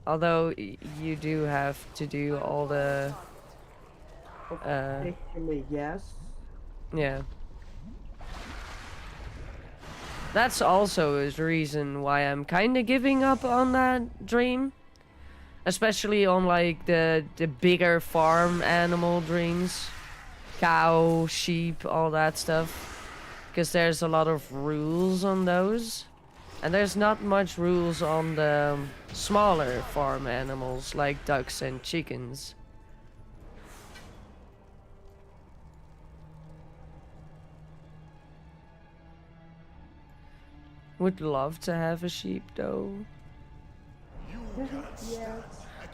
Although you do have to do all the Particularly, yes. yeah. That's also a reason why I'm kind of giving up on that dream. Especially on like the bigger farm animal dreams. Cow, sheep, all that stuff. Because there's a lot of rules on those. And there's not much rules on the smaller farm animals like ducks and chickens. Would love to have a sheep though. Yes.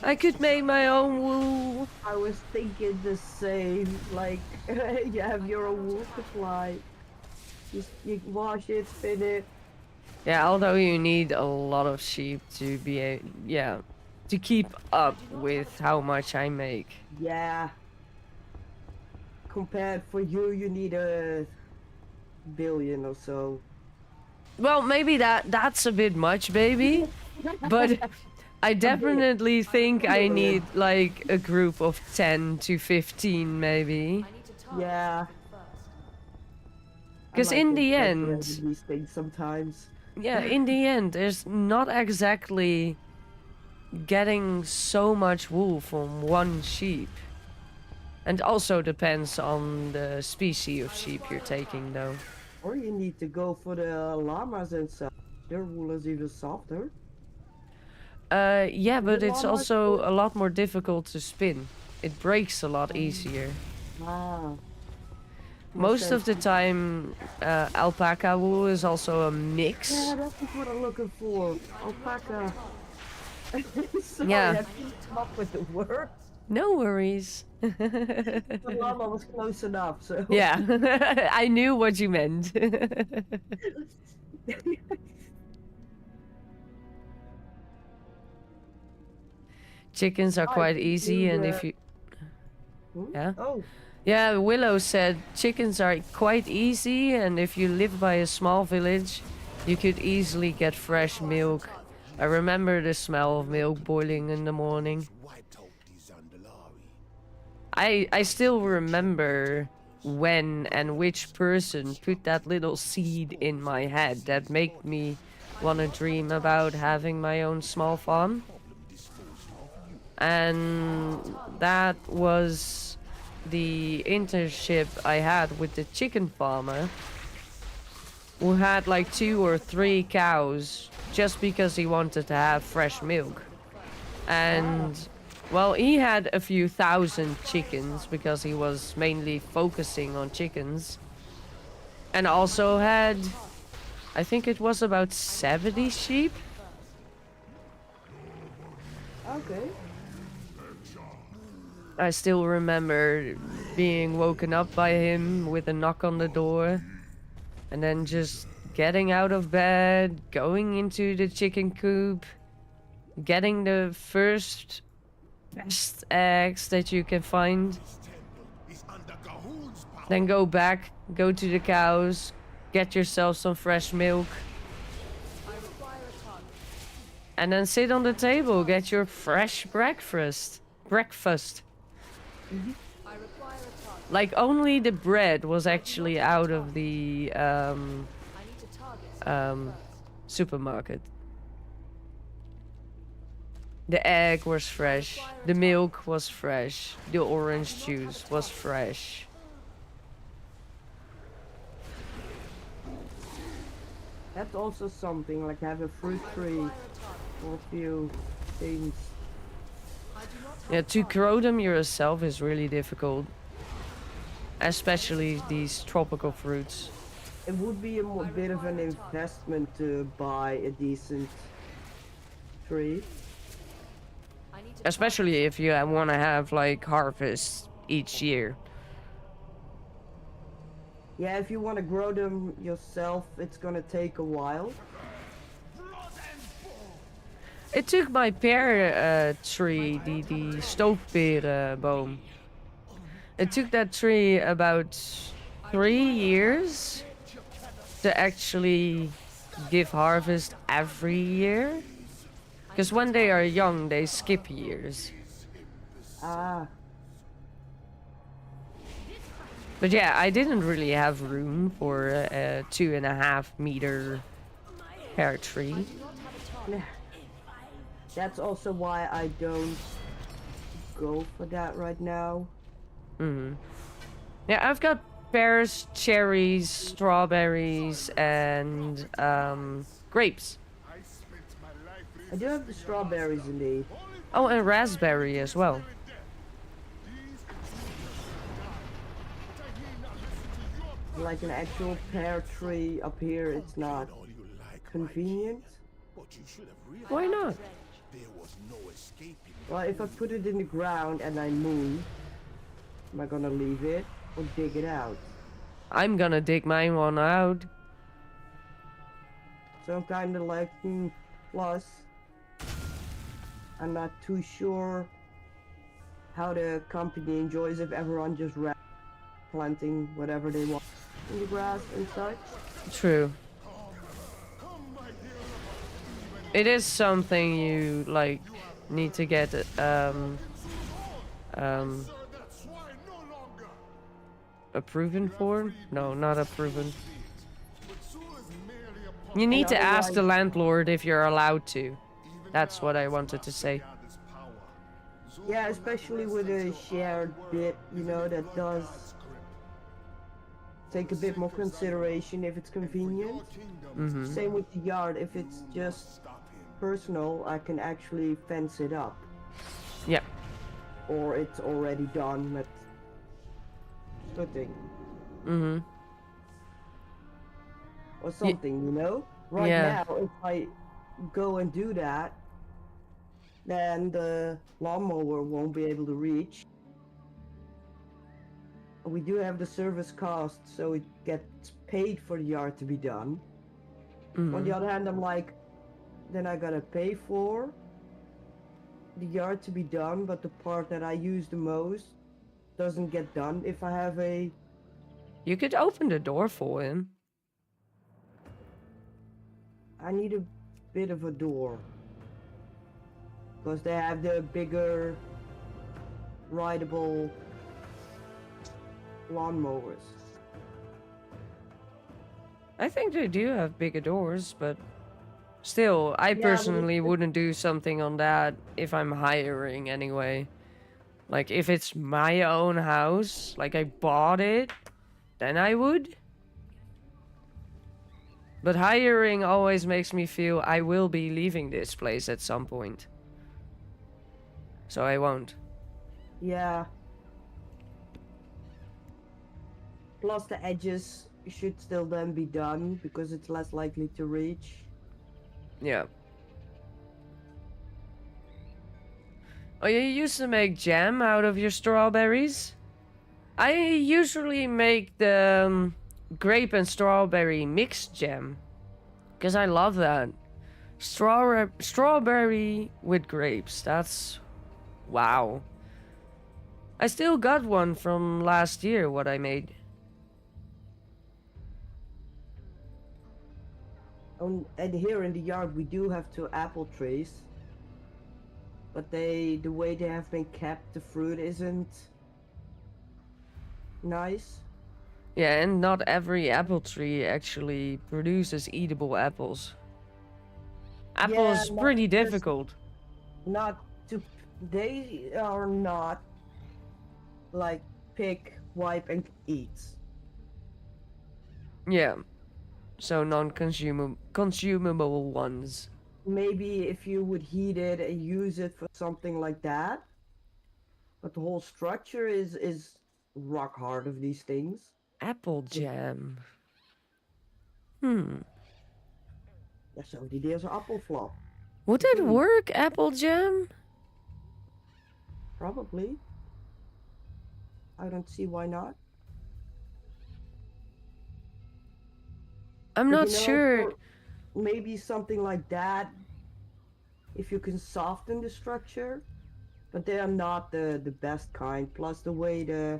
I could make my own wool. I was thinking the same. Like, you have your own wool supply. You wash it, spin it. Yeah, although you need a lot of sheep to be to keep up with how much I make. Yeah. Compared for you, you need a billion or so. Well, maybe that's a bit much, baby. But I definitely think I need like a group of 10 to 15 maybe. Yeah. Because in the end, these things sometimes. yeah, in the end, there's not exactly getting so much wool from one sheep. And also depends on the species of sheep you're taking, though. Or you need to go for the llamas and stuff. Their wool is even softer. Yeah, but it's also a lot more difficult to spin. It breaks a lot easier. Ah. Most of the time, alpaca wool is also a mix. Yeah, that's what I'm looking for. Alpaca. Sorry, Yeah. I didn't come up with the word. No worries. The llama was close enough, so. Yeah, I knew what you meant. Chickens are quite easy, and if you... Yeah? Oh. Yeah, Willow said chickens are quite easy, and if you live by a small village, you could easily get fresh milk. I remember the smell of milk boiling in the morning. I still remember when and which person put that little seed in my head that made me want to dream about having my own small farm. And that was the internship I had with the chicken farmer who had like 2 or 3 cows just because he wanted to have fresh milk. And Well, he had a few thousand chickens because he was mainly focusing on chickens. And also had, I think it was about 70 sheep. Okay. I still remember being woken up by him with a knock on the door. And then just getting out of bed, going into the chicken coop, getting the first best eggs that you can find. Then go back, go to the cows, get yourself some fresh milk. And then sit on the table, get your fresh breakfast. Like only the bread was actually out of the supermarket. The egg was fresh, the milk was fresh, the orange juice was fresh. That's also something, like have a fruit tree or a few things. Yeah, to grow them yourself is really difficult. Especially these tropical fruits. It would be a bit of an investment to buy a decent tree. Especially if you want to have like harvest each year. Yeah, if you want to grow them yourself, it's gonna take a while. It took my pear tree, the stoofperenboom. It took that tree about 3 years to actually give harvest every year. Because when they are young, they skip years. Ah. But yeah, I didn't really have room for a 2.5 meter pear tree. That's also why I don't go for that right now. Yeah, I've got pears, cherries, strawberries, and grapes. I do have the strawberries indeed. Oh, and raspberry as well. Like an actual pear tree up here, it's not convenient. Why not? Well, if I put it in the ground and I move, am I gonna leave it or dig it out? I'm gonna dig mine one out. So I'm kind of like, plus, I'm not too sure how the company enjoys if everyone just planting whatever they want in the grass and such. True. It is something you like need to get approven for? No, not approven. You need to ask the landlord if you're allowed to. That's what I wanted to say. Yeah, especially with a shared bit, you know, that does take a bit more consideration if it's convenient. Same with the yard, if it's just personal, I can actually fence it up. Yeah. Or it's already done with footing. Or something, you know? Right now, if I go and do that, then the lawnmower won't be able to reach. We do have the service cost, so it gets paid for the yard to be done. On the other hand, I'm like, then I gotta pay for the yard to be done, but the part that I use the most doesn't get done if I have a... You could open the door for him. I need a bit of a door. Because they have the bigger, rideable lawnmowers. I think they do have bigger doors, but still, I personally wouldn't do something on that if I'm hiring anyway. Like, if it's my own house, like I bought it, then I would. But hiring always makes me feel I will be leaving this place at some point. so I won't. Yeah. Plus the edges should still then be done because it's less likely to reach. Yeah. Oh, you used to make jam out of your strawberries? I usually make the grape and strawberry mixed jam. Because I love that. Strawberry with grapes. That's... wow. I still got one from last year, what I made. And here in the yard we do have 2 apple trees. But the way they have been kept, the fruit isn't nice. Yeah, and not every apple tree actually produces eatable apples. Apples Yeah, pretty not just- difficult. They are not like pick, wipe and eat. Yeah. So non-consumable ones. Maybe if you would heat it and use it for something like that. But the whole structure is rock hard of these things. Apple jam. Ja, zo, die deed als een appelflap. Would it work, apple jam? Probably. I don't see why not. I'm But not you know, sure. Maybe something like that, if you can soften the structure, but they are not the best kind. Plus the way the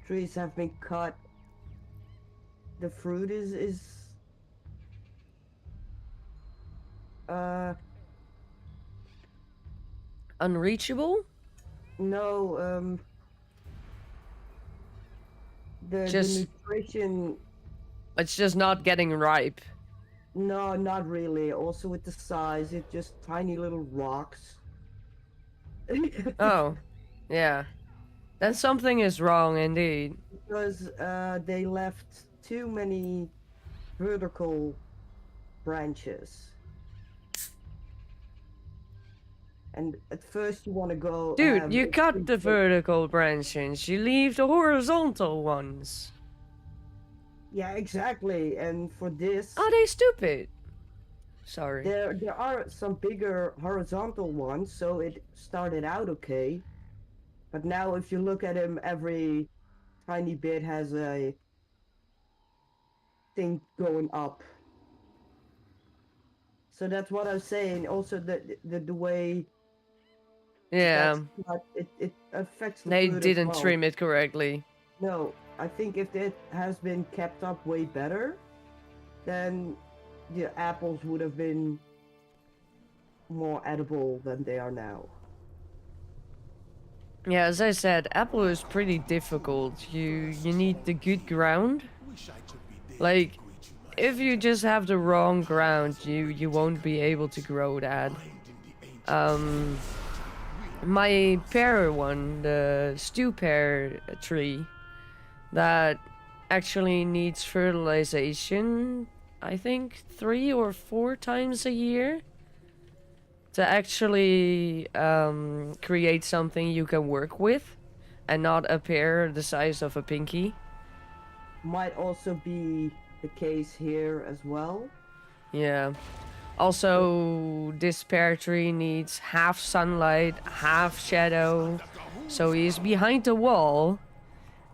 trees have been cut, the fruit is Unreachable? no, the nutrition. It's just not getting ripe. No, not really. Also with the size, it's just tiny little rocks. Oh, yeah. Then something is wrong indeed. Because they left too many vertical branches. And at first you want to go... Dude, you cut the vertical branches, you leave the horizontal ones. Yeah, exactly. And for this... Are they stupid? Sorry. There are some bigger horizontal ones, so it started out okay. But now if you look at him, every tiny bit has a thing going up. So that's what I'm saying. Also the way... Yeah. It affects the They food as didn't well. trim it correctly. No, I think if it has been kept up way better, then the apples would have been more edible than they are now. Yeah, as I said, apple is pretty difficult. You need the good ground. Like, if you just have the wrong ground, you won't be able to grow that. My pear one, the stew pear tree, that actually needs fertilization, I think 3 or 4 times a year to actually create something you can work with and not a pear the size of a pinky. Might also be the case here as well. Yeah. Also, this pear tree needs half sunlight, half shadow. So he's behind the wall.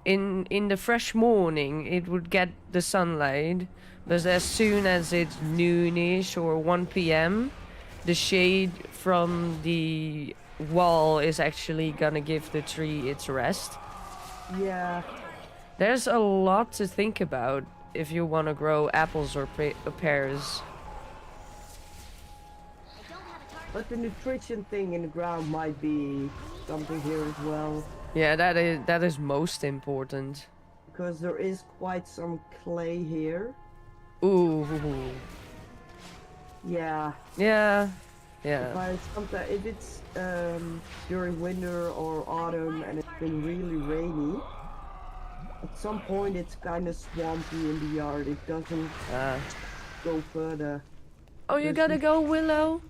In the fresh morning, it would get the sunlight. But as soon as it's noonish or 1 p.m., the shade from the wall is actually gonna give the tree its rest. Yeah. There's a lot to think about if you want to grow apples or pears. But the nutrition thing in the ground might be something here as well. Yeah, that is most important. Because there is quite some clay here. Ooh. Yeah. Yeah. If it's during winter or autumn and it's been really rainy, at some point it's kind of swampy in the yard. It doesn't go further. Oh, you gotta go, Willow?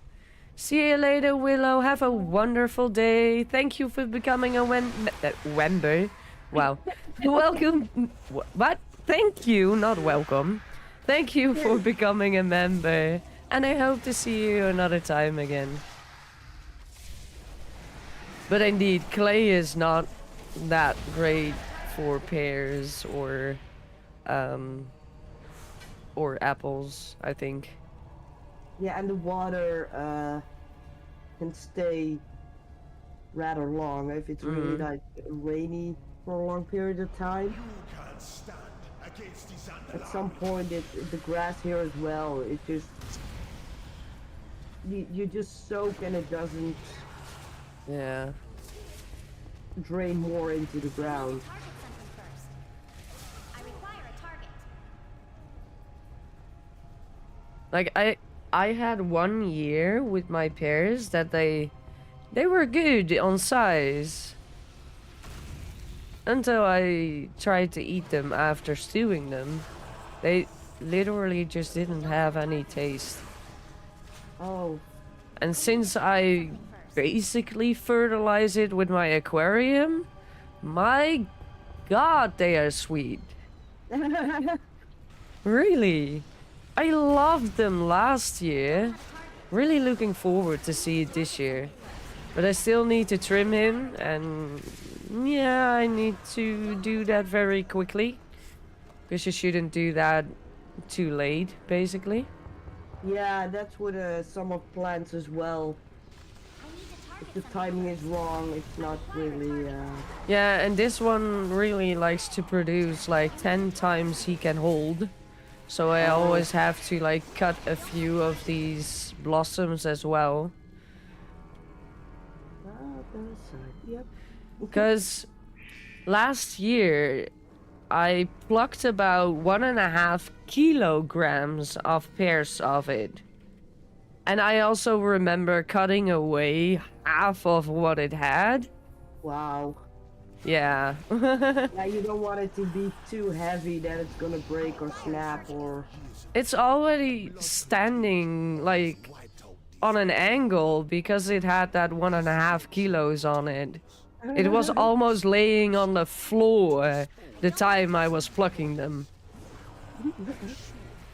See you later, Willow. Have a wonderful day. Thank you for becoming a member. Wow. Welcome. What? Thank you, not welcome. Thank you for becoming a member. And I hope to see you another time again. But indeed, clay is not that great for pears or apples, I think. Yeah, and the water can stay rather long if it's really like rainy for a long period of time. Can't stand against his At some point, the grass here as well, it just you just soak and it doesn't Yeah. drain more into the ground. Like I had 1 year with my pears that they were good on size. Until I tried to eat them after stewing them. They literally just didn't have any taste. Oh, And since I basically fertilize it with my aquarium, my god, they are sweet. Really. I loved them last year. Really looking forward to see it this year. But I still need to trim him, and yeah, I need to do that very quickly. Because you shouldn't do that too late, basically. yeah, that's with some of plants as well. If the timing is wrong, it's not really. Yeah, and this one really likes to produce like 10 times he can hold. So I always have to like cut a few of these blossoms as well. Yep. Because last year I plucked about 1.5 kilograms of pears of it. And I also remember cutting away half of what it had. Wow. Yeah. Yeah, you don't want it to be too heavy that it's gonna break or snap or. It's already standing like on an angle because it had that 1.5 kilos on it. It was almost laying on the floor the time I was plucking them.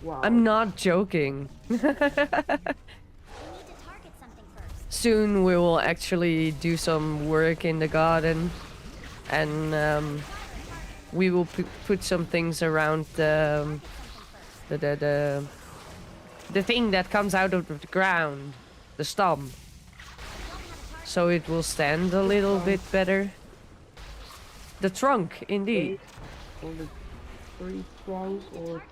Wow. I'm not joking. Soon we will actually do some work in the garden, and we will put some things around the thing that comes out of the ground, the stump, so it will stand a little bit better. The trunk, indeed. Or the tree trunk or.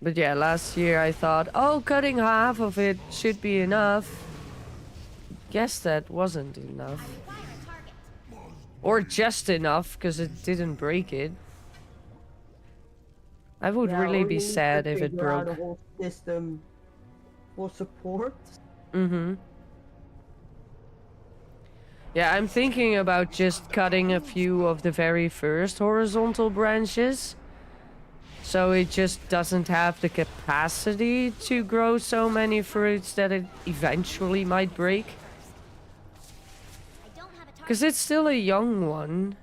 But yeah, last year I thought, oh, cutting half of it should be enough. Guess that wasn't enough. Or just enough, because it didn't break it. I would Yeah, really or be you need to sad if it figure out broke. a whole system for support. Mm-hmm. Yeah, I'm thinking about just cutting a few of the very first horizontal branches. So it just doesn't have the capacity to grow so many fruits that it eventually might break. Because it's still a young one.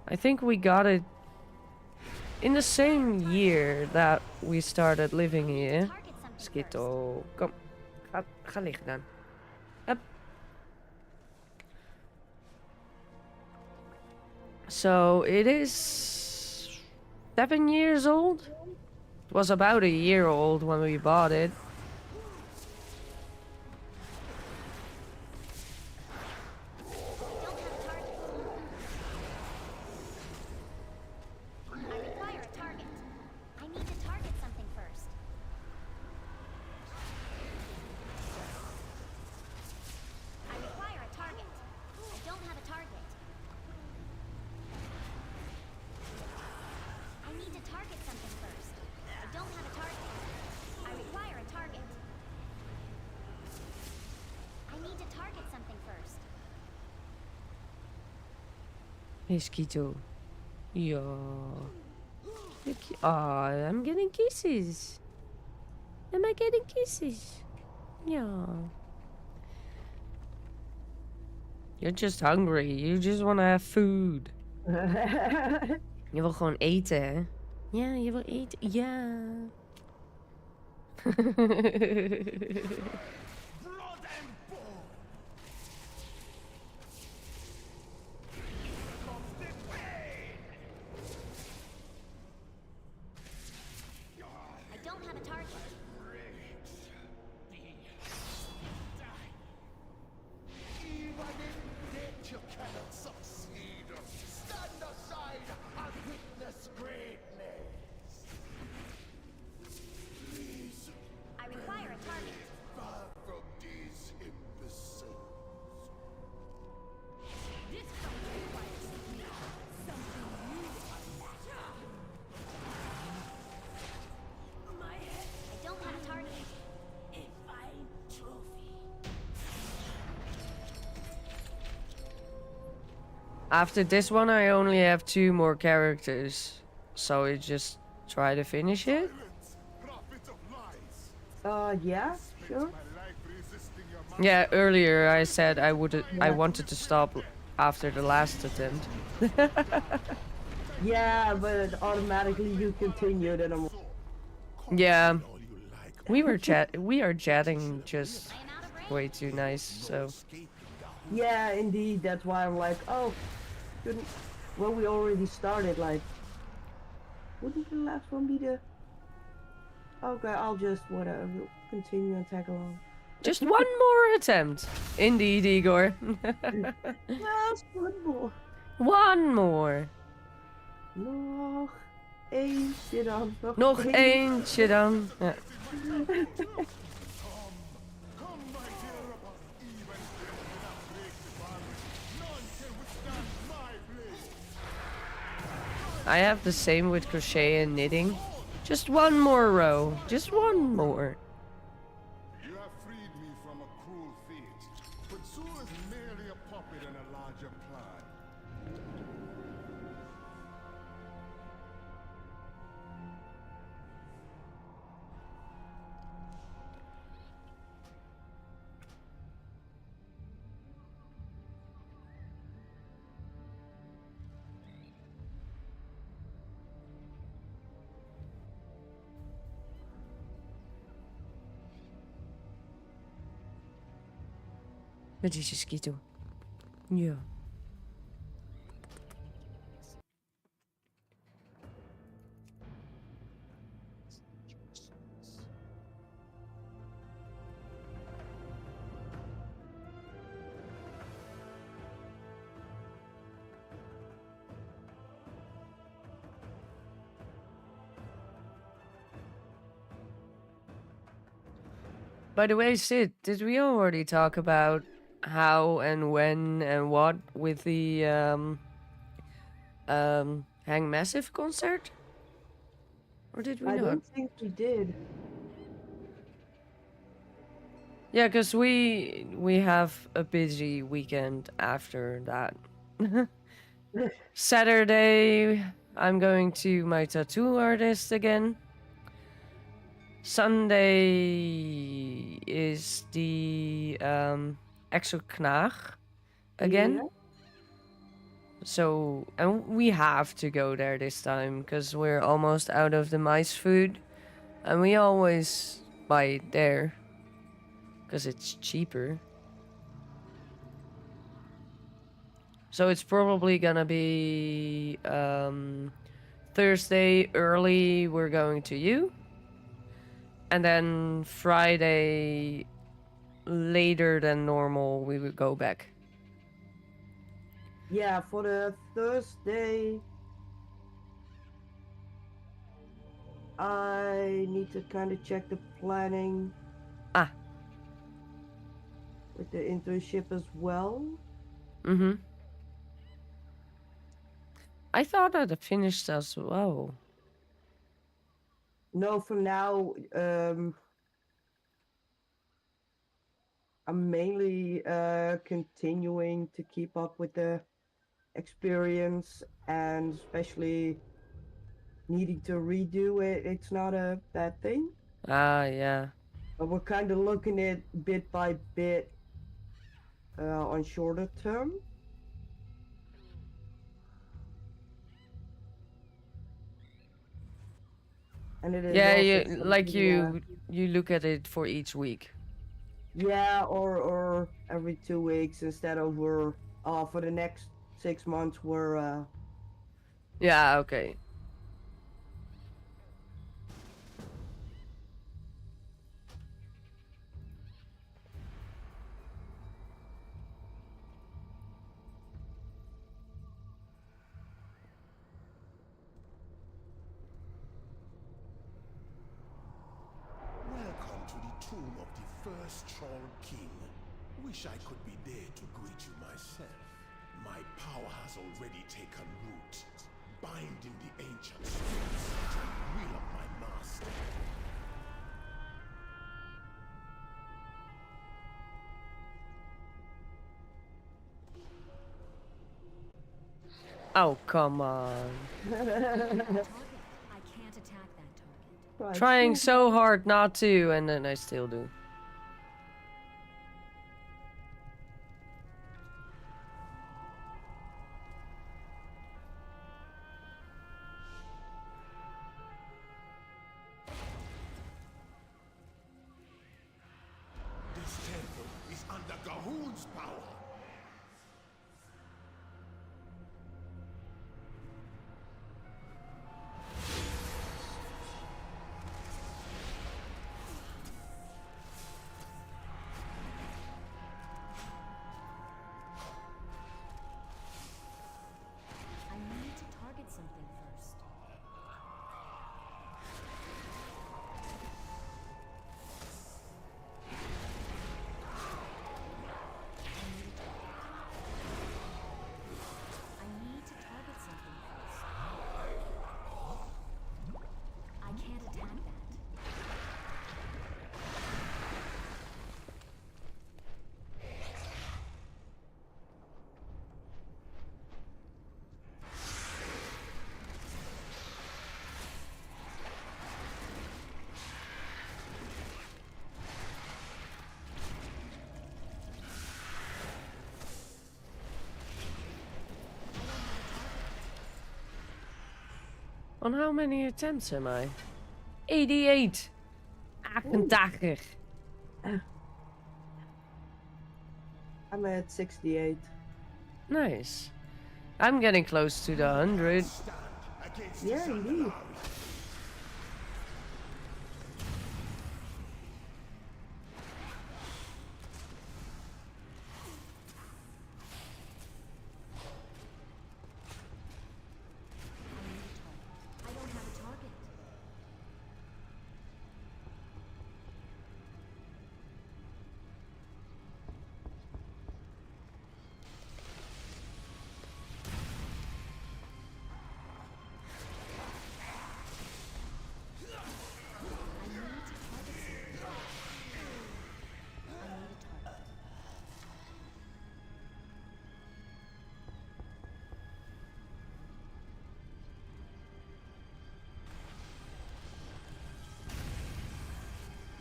I think we got it in the same year that we started living here. Skittle, kom. Ga liggen dan. Hup. So it is 7 years old? It was about a year old when we bought it. Hey, Skito. Yeah. Aw, I'm getting kisses. Am I getting kisses? Yeah. You're just hungry. You just want to have food. Je wil gewoon eten, hè? Ja, je wil eten. Ja. I don't have a target. Even in death you cannot succeed. Stand aside and witness greatness. Please, I require a target. far from these imbeciles. This fight requires something new. My head, I don't have a target. a fine trophy. After this one, I only have 2 more characters. So I just try to finish it. Prophet of lies. Yeah, sure. My life resisting your Yeah, earlier I said I wanted to stop after the last attempt. Yeah, but automatically you continued and I'm Yeah, all you like. we are chatting just I am out of range. way too nice. So yeah, indeed. That's why I'm like, oh, couldn't. Well, we already started. Like, wouldn't the last one be the? Okay, I'll just whatever continue and tag along. just one more attempt. Indeed, Igor. Just one more. One more. Nog eentje dan. Nog eentje dan. Ja. Come, my dear, upon even without break the bond. None can withstand my blade. I have the same with crochet and knitting. Just one more row. Just one more. You have freed me from a cruel fate, but Zul is merely a puppet in a larger plan. Met die Skito. Ja. By the way, Sid, did we already talk about how and when and what with the Hang Massive concert? Or did we I not? don't think we did. Yeah, because we have a busy weekend after that. Saturday, I'm going to my tattoo artist again. Sunday is the Exoknaag again. Yeah. So, and we have to go there this time because we're almost out of the mice food. And we always buy it there because it's cheaper. So it's probably gonna be Thursday early, we're going to you. And then Friday later than normal, we would go back. Yeah, for the Thursday, I need to kind of check the planning. Ah. With the internship as well. Mm-hmm. I thought I'd finished as well. No, for now, I'm mainly continuing to keep up with the experience, and especially needing to redo it, it's not a bad thing. Ah, yeah. But we're kind of looking at bit by bit on shorter term. And it is Yeah, also you like something, you look at it for each week. yeah, or every 2 weeks instead of we're for the next 6 months we're Yeah, okay. Welcome to the tomb of the first Troll King. Wish I could be there to greet you myself. My power has already taken root, binding the ancient spirits to the will of my master. Oh, come on. I can't attack that target. right, Trying so hard not to, and then I still do. This temple is under Gahoon's power. I need to target something first. I need to target something first. I can't attack that. On how many attempts am I? 88! 88! I'm at 68. Nice. I'm getting close to the 100. Stand against Yeah, the indeed. Zandalari. I don't have a target.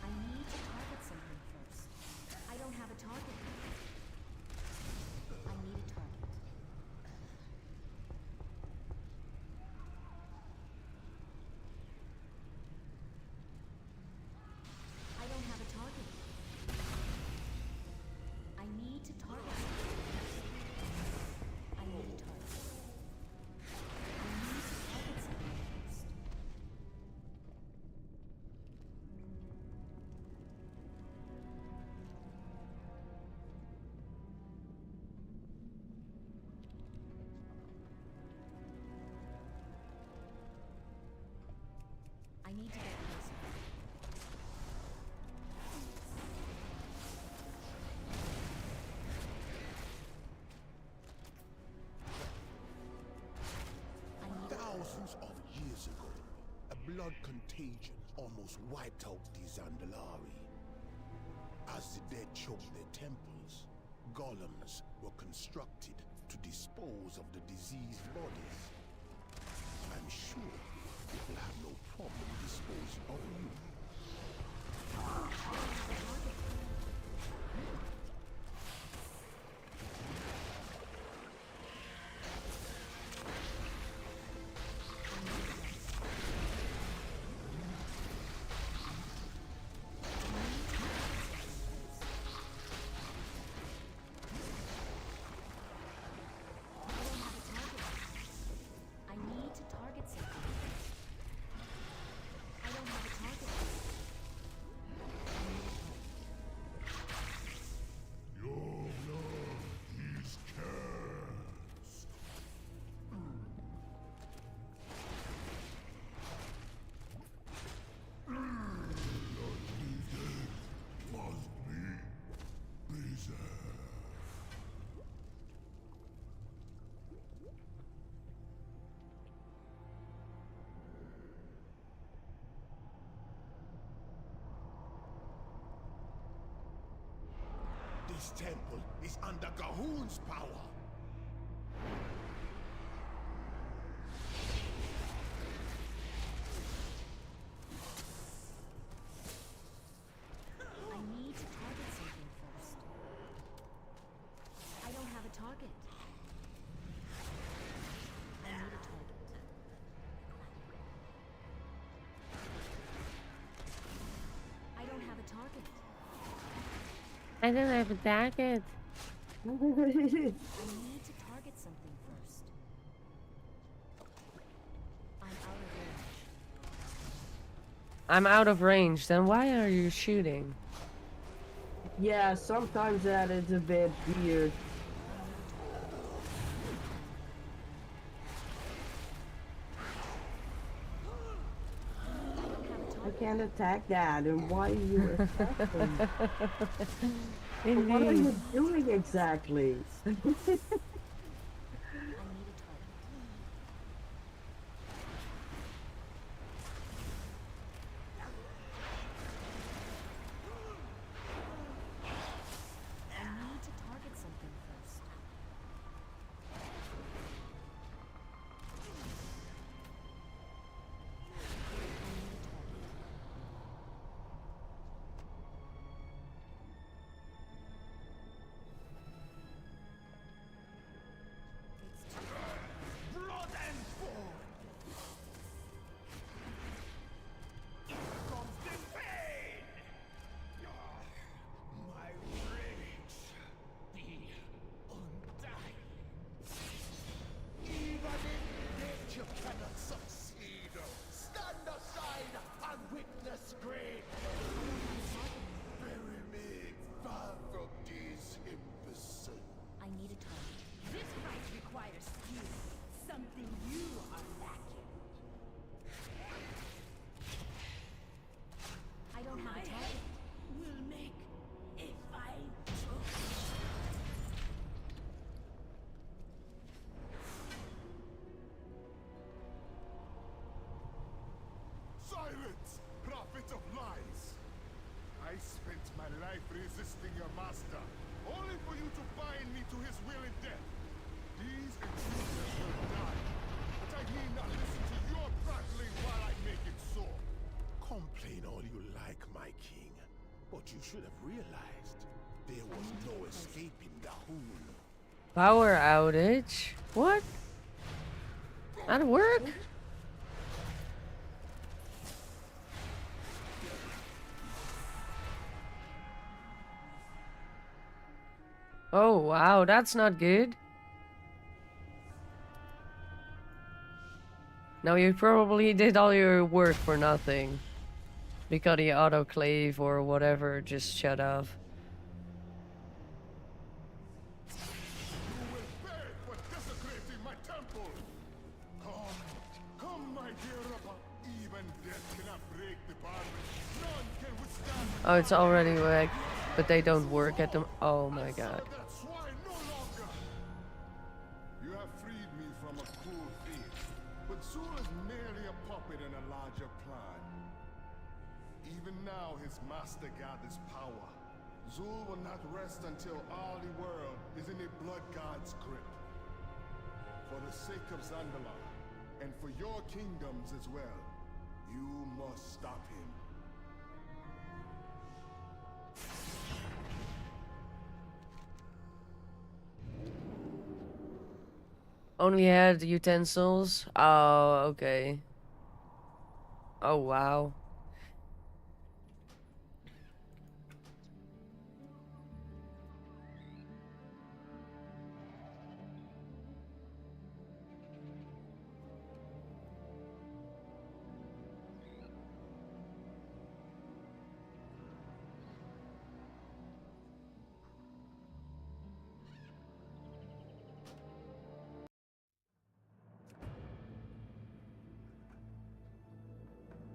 I need to target something first. I don't have a target. I need a target. I don't have a target. I need to target something first. I need a target. I need to target something first. I need to get closer. Thousands of years ago, a blood contagion almost wiped out the Zandalari. As the dead choked their temples, golems were constructed to dispose of the diseased bodies. I'm sure it will have no problem disposing of you. I need to target something. I don't have a target. Your blood is cursed. Must be preserved. This temple is under Gahun's power. I need to target something first. I don't have a target. I need a target. I don't have a target. I don't have a target. I need to target something first. I'm out of range. I'm out of range, then why are you shooting? Yeah, sometimes that is a bit weird. I can't attack that, and why are you attacking? What are you doing exactly? I need a target. I need to target something first. It's too Blood and bone! Here comes the pain! My rage, the undying. Even in death you cannot succeed. Stand aside and witness great. Bury me far from these imbeciles. I need a target. This fight requires skill, something you are lacking. I don't have My a target. head will make a fine choice. Silence, prophet of lies! I spent my life resisting your master, only for you to bind me to his will in death. These intruders will die, but I need not listen to your prattling while I make it so. Complain all you like, my king, but you should have realized there was no escaping Gahun. Power outage? What? That'll work? Oh wow, that's not good. Now you probably did all your work for nothing. Because the autoclave or whatever just shut off. You will pay for desecrating my temple! Come, my dear Rabba. Even death cannot break the bondage. None can withstand. Oh, it's already like, but they don't work at them. Oh my god. That's why no longer. You have freed me from a cruel thief, but Zul is merely a puppet in a larger plan. Even now, his master gathers power. Zul will not rest until all the world is in the blood god's grip. For the sake of Zandalar, and for your kingdoms as well, you must stop him. Only had utensils. Oh, okay. Oh, wow.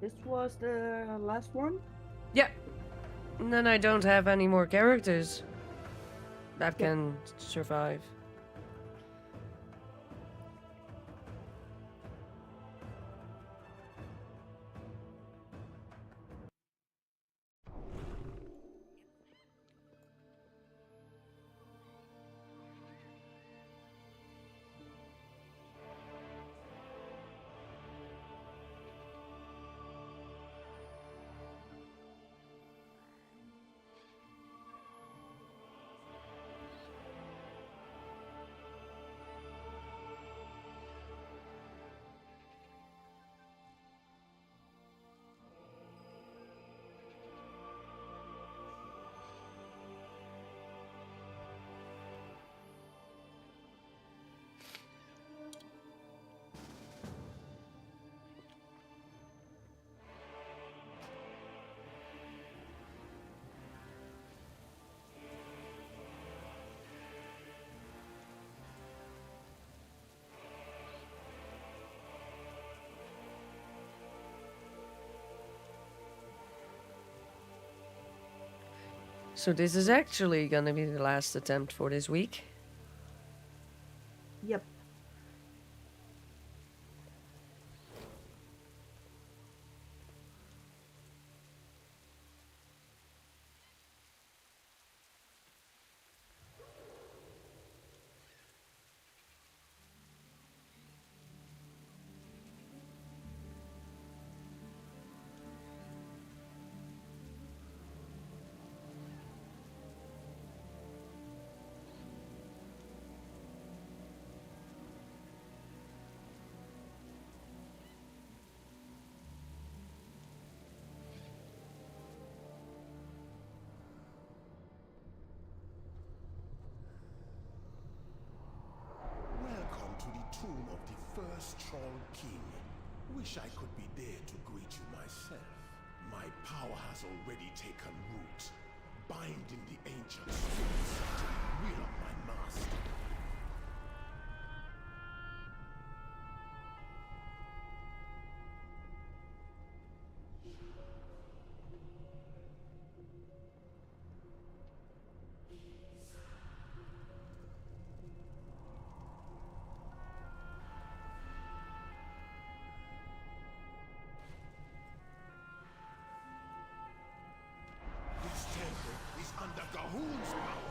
This was the last one? Yeah. And then I don't have any more characters that Yeah. can survive. So this is actually gonna be the last attempt for this week. Yep. Welcome to the tomb of the first Troll King. Wish I could be there to greet you myself. My power has already taken root, binding the ancient spirits to the will of my master. This temple is under Gahul's power.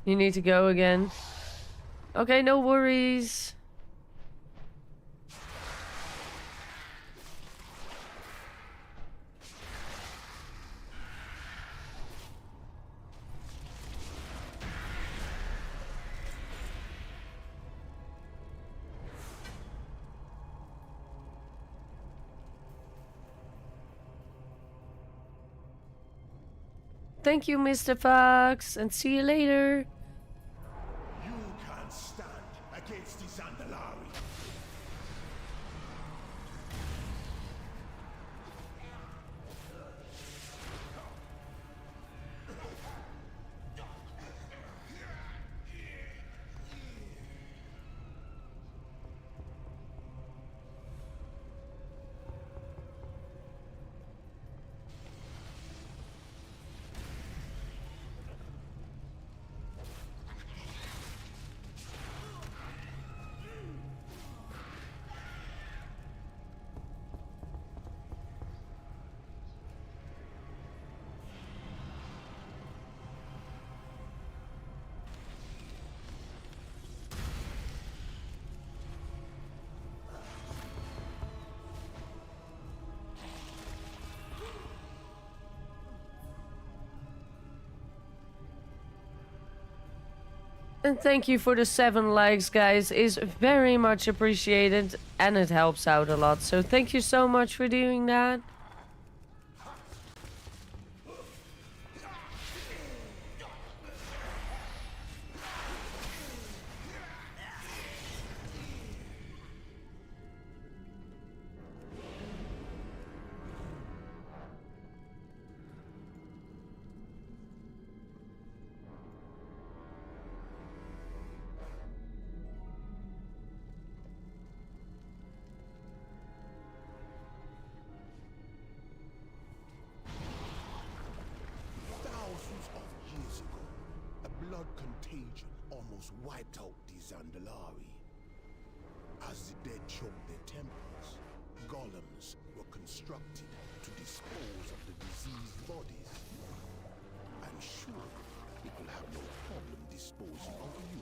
You need to go again. Okay, no worries. Thank you, Mr. Fox, and see you later. You can't stand against the Xander And thank you for the 7 likes, guys. Is very much appreciated and it helps out a lot. So thank you so much for doing that. Thousands of years ago, a blood contagion almost wiped out the Zandalari. As the dead choked their temples, golems were constructed to dispose of the diseased bodies. I'm sure it will have no problem disposing of you.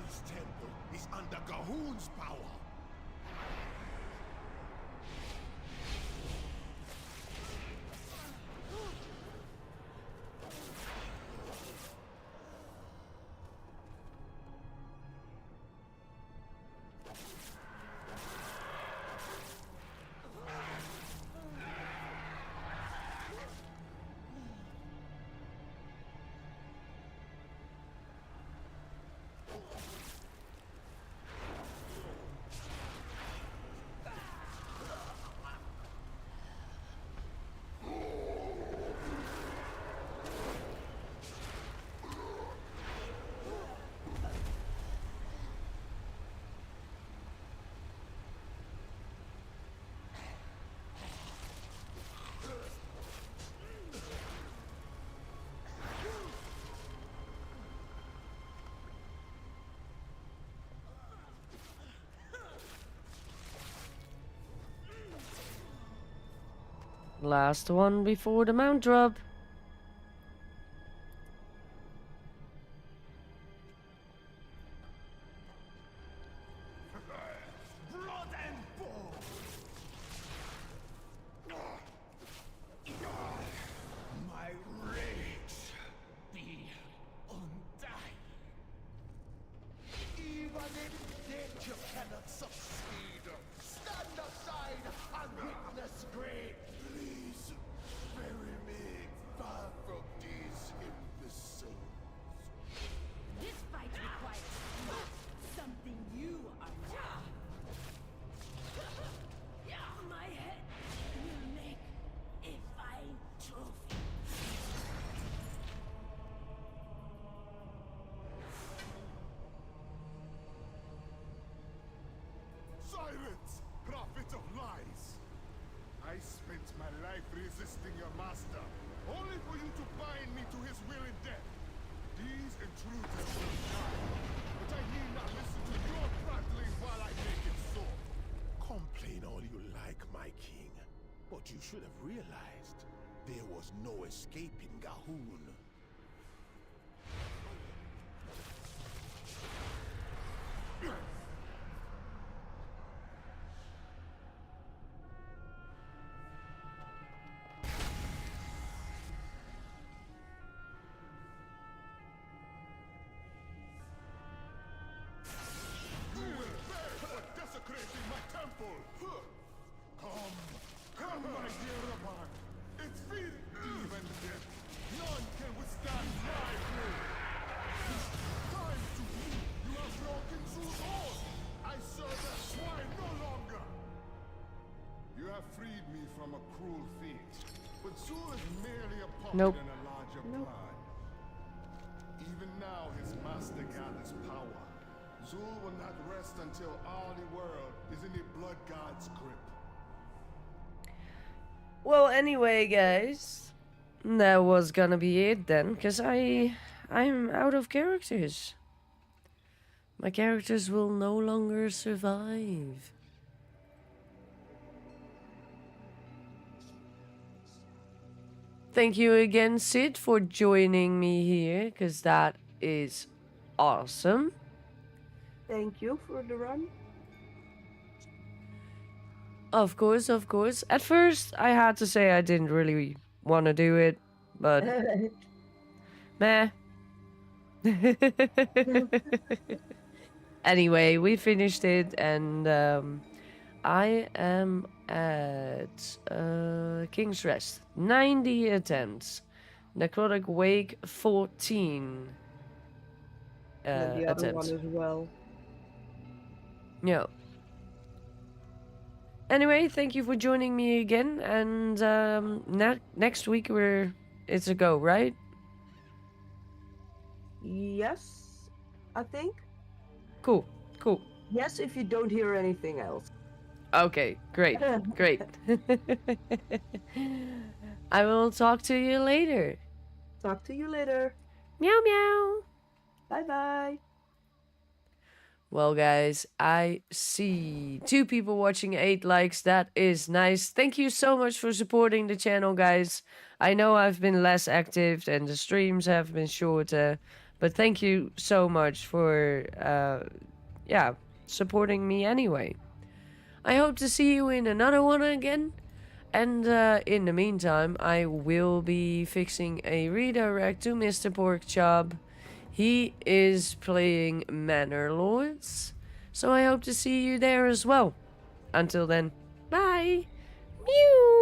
This temple is under Gahun's power. Last one before the mount drop. Blood and bone! My rage be undying. Even if nature cannot succeed, stand aside and witness great. Please bury me far from these imbeciles. This fight requires something you are not. My head will make a fine trophy. Silence, prophet of lies! I spent my life resisting your master, only for you to bind me to his will and death. These intruders will die, but I need not listen to your prattling while I make it so. Complain all you like, my king, but you should have realized there was no escaping Gahun. Desecrating my temple! Come, my dear Raman! It's fear even death! None can from a cruel fiend, but Zul is merely a puppet Nope. in a larger plan. Even now, his master gathers power. Zul will not rest until all the world is in the Blood God's grip. Well, anyway, guys, that was gonna be it then, because I'm out of characters. My characters will no longer survive. Thank you again, Sid, for joining me here, because that is awesome. Thank you for the run. Of course, of course. At first, I had to say I didn't really want to do it, but meh. Anyway, we finished it, and I am at King's Rest. 90 attempts. Necrotic Wake 14 And the other one attempts. as well. Yeah. Anyway, thank you for joining me again, and next week it's a go, right? Yes, I think. Cool. Yes, if you don't hear anything else. Okay, great. I will talk to you later. Talk to you later. Meow meow. Bye bye. Well, guys, I see 2 people watching, 8 likes. That is nice. Thank you so much for supporting the channel, guys. I know I've been less active and the streams have been shorter, but thank you so much for, supporting me anyway. I hope to see you in another one again. And in the meantime, I will be fixing a redirect to Mr. Porkchop. He is playing Manor Lords, so I hope to see you there as well. Until then, bye! Mew!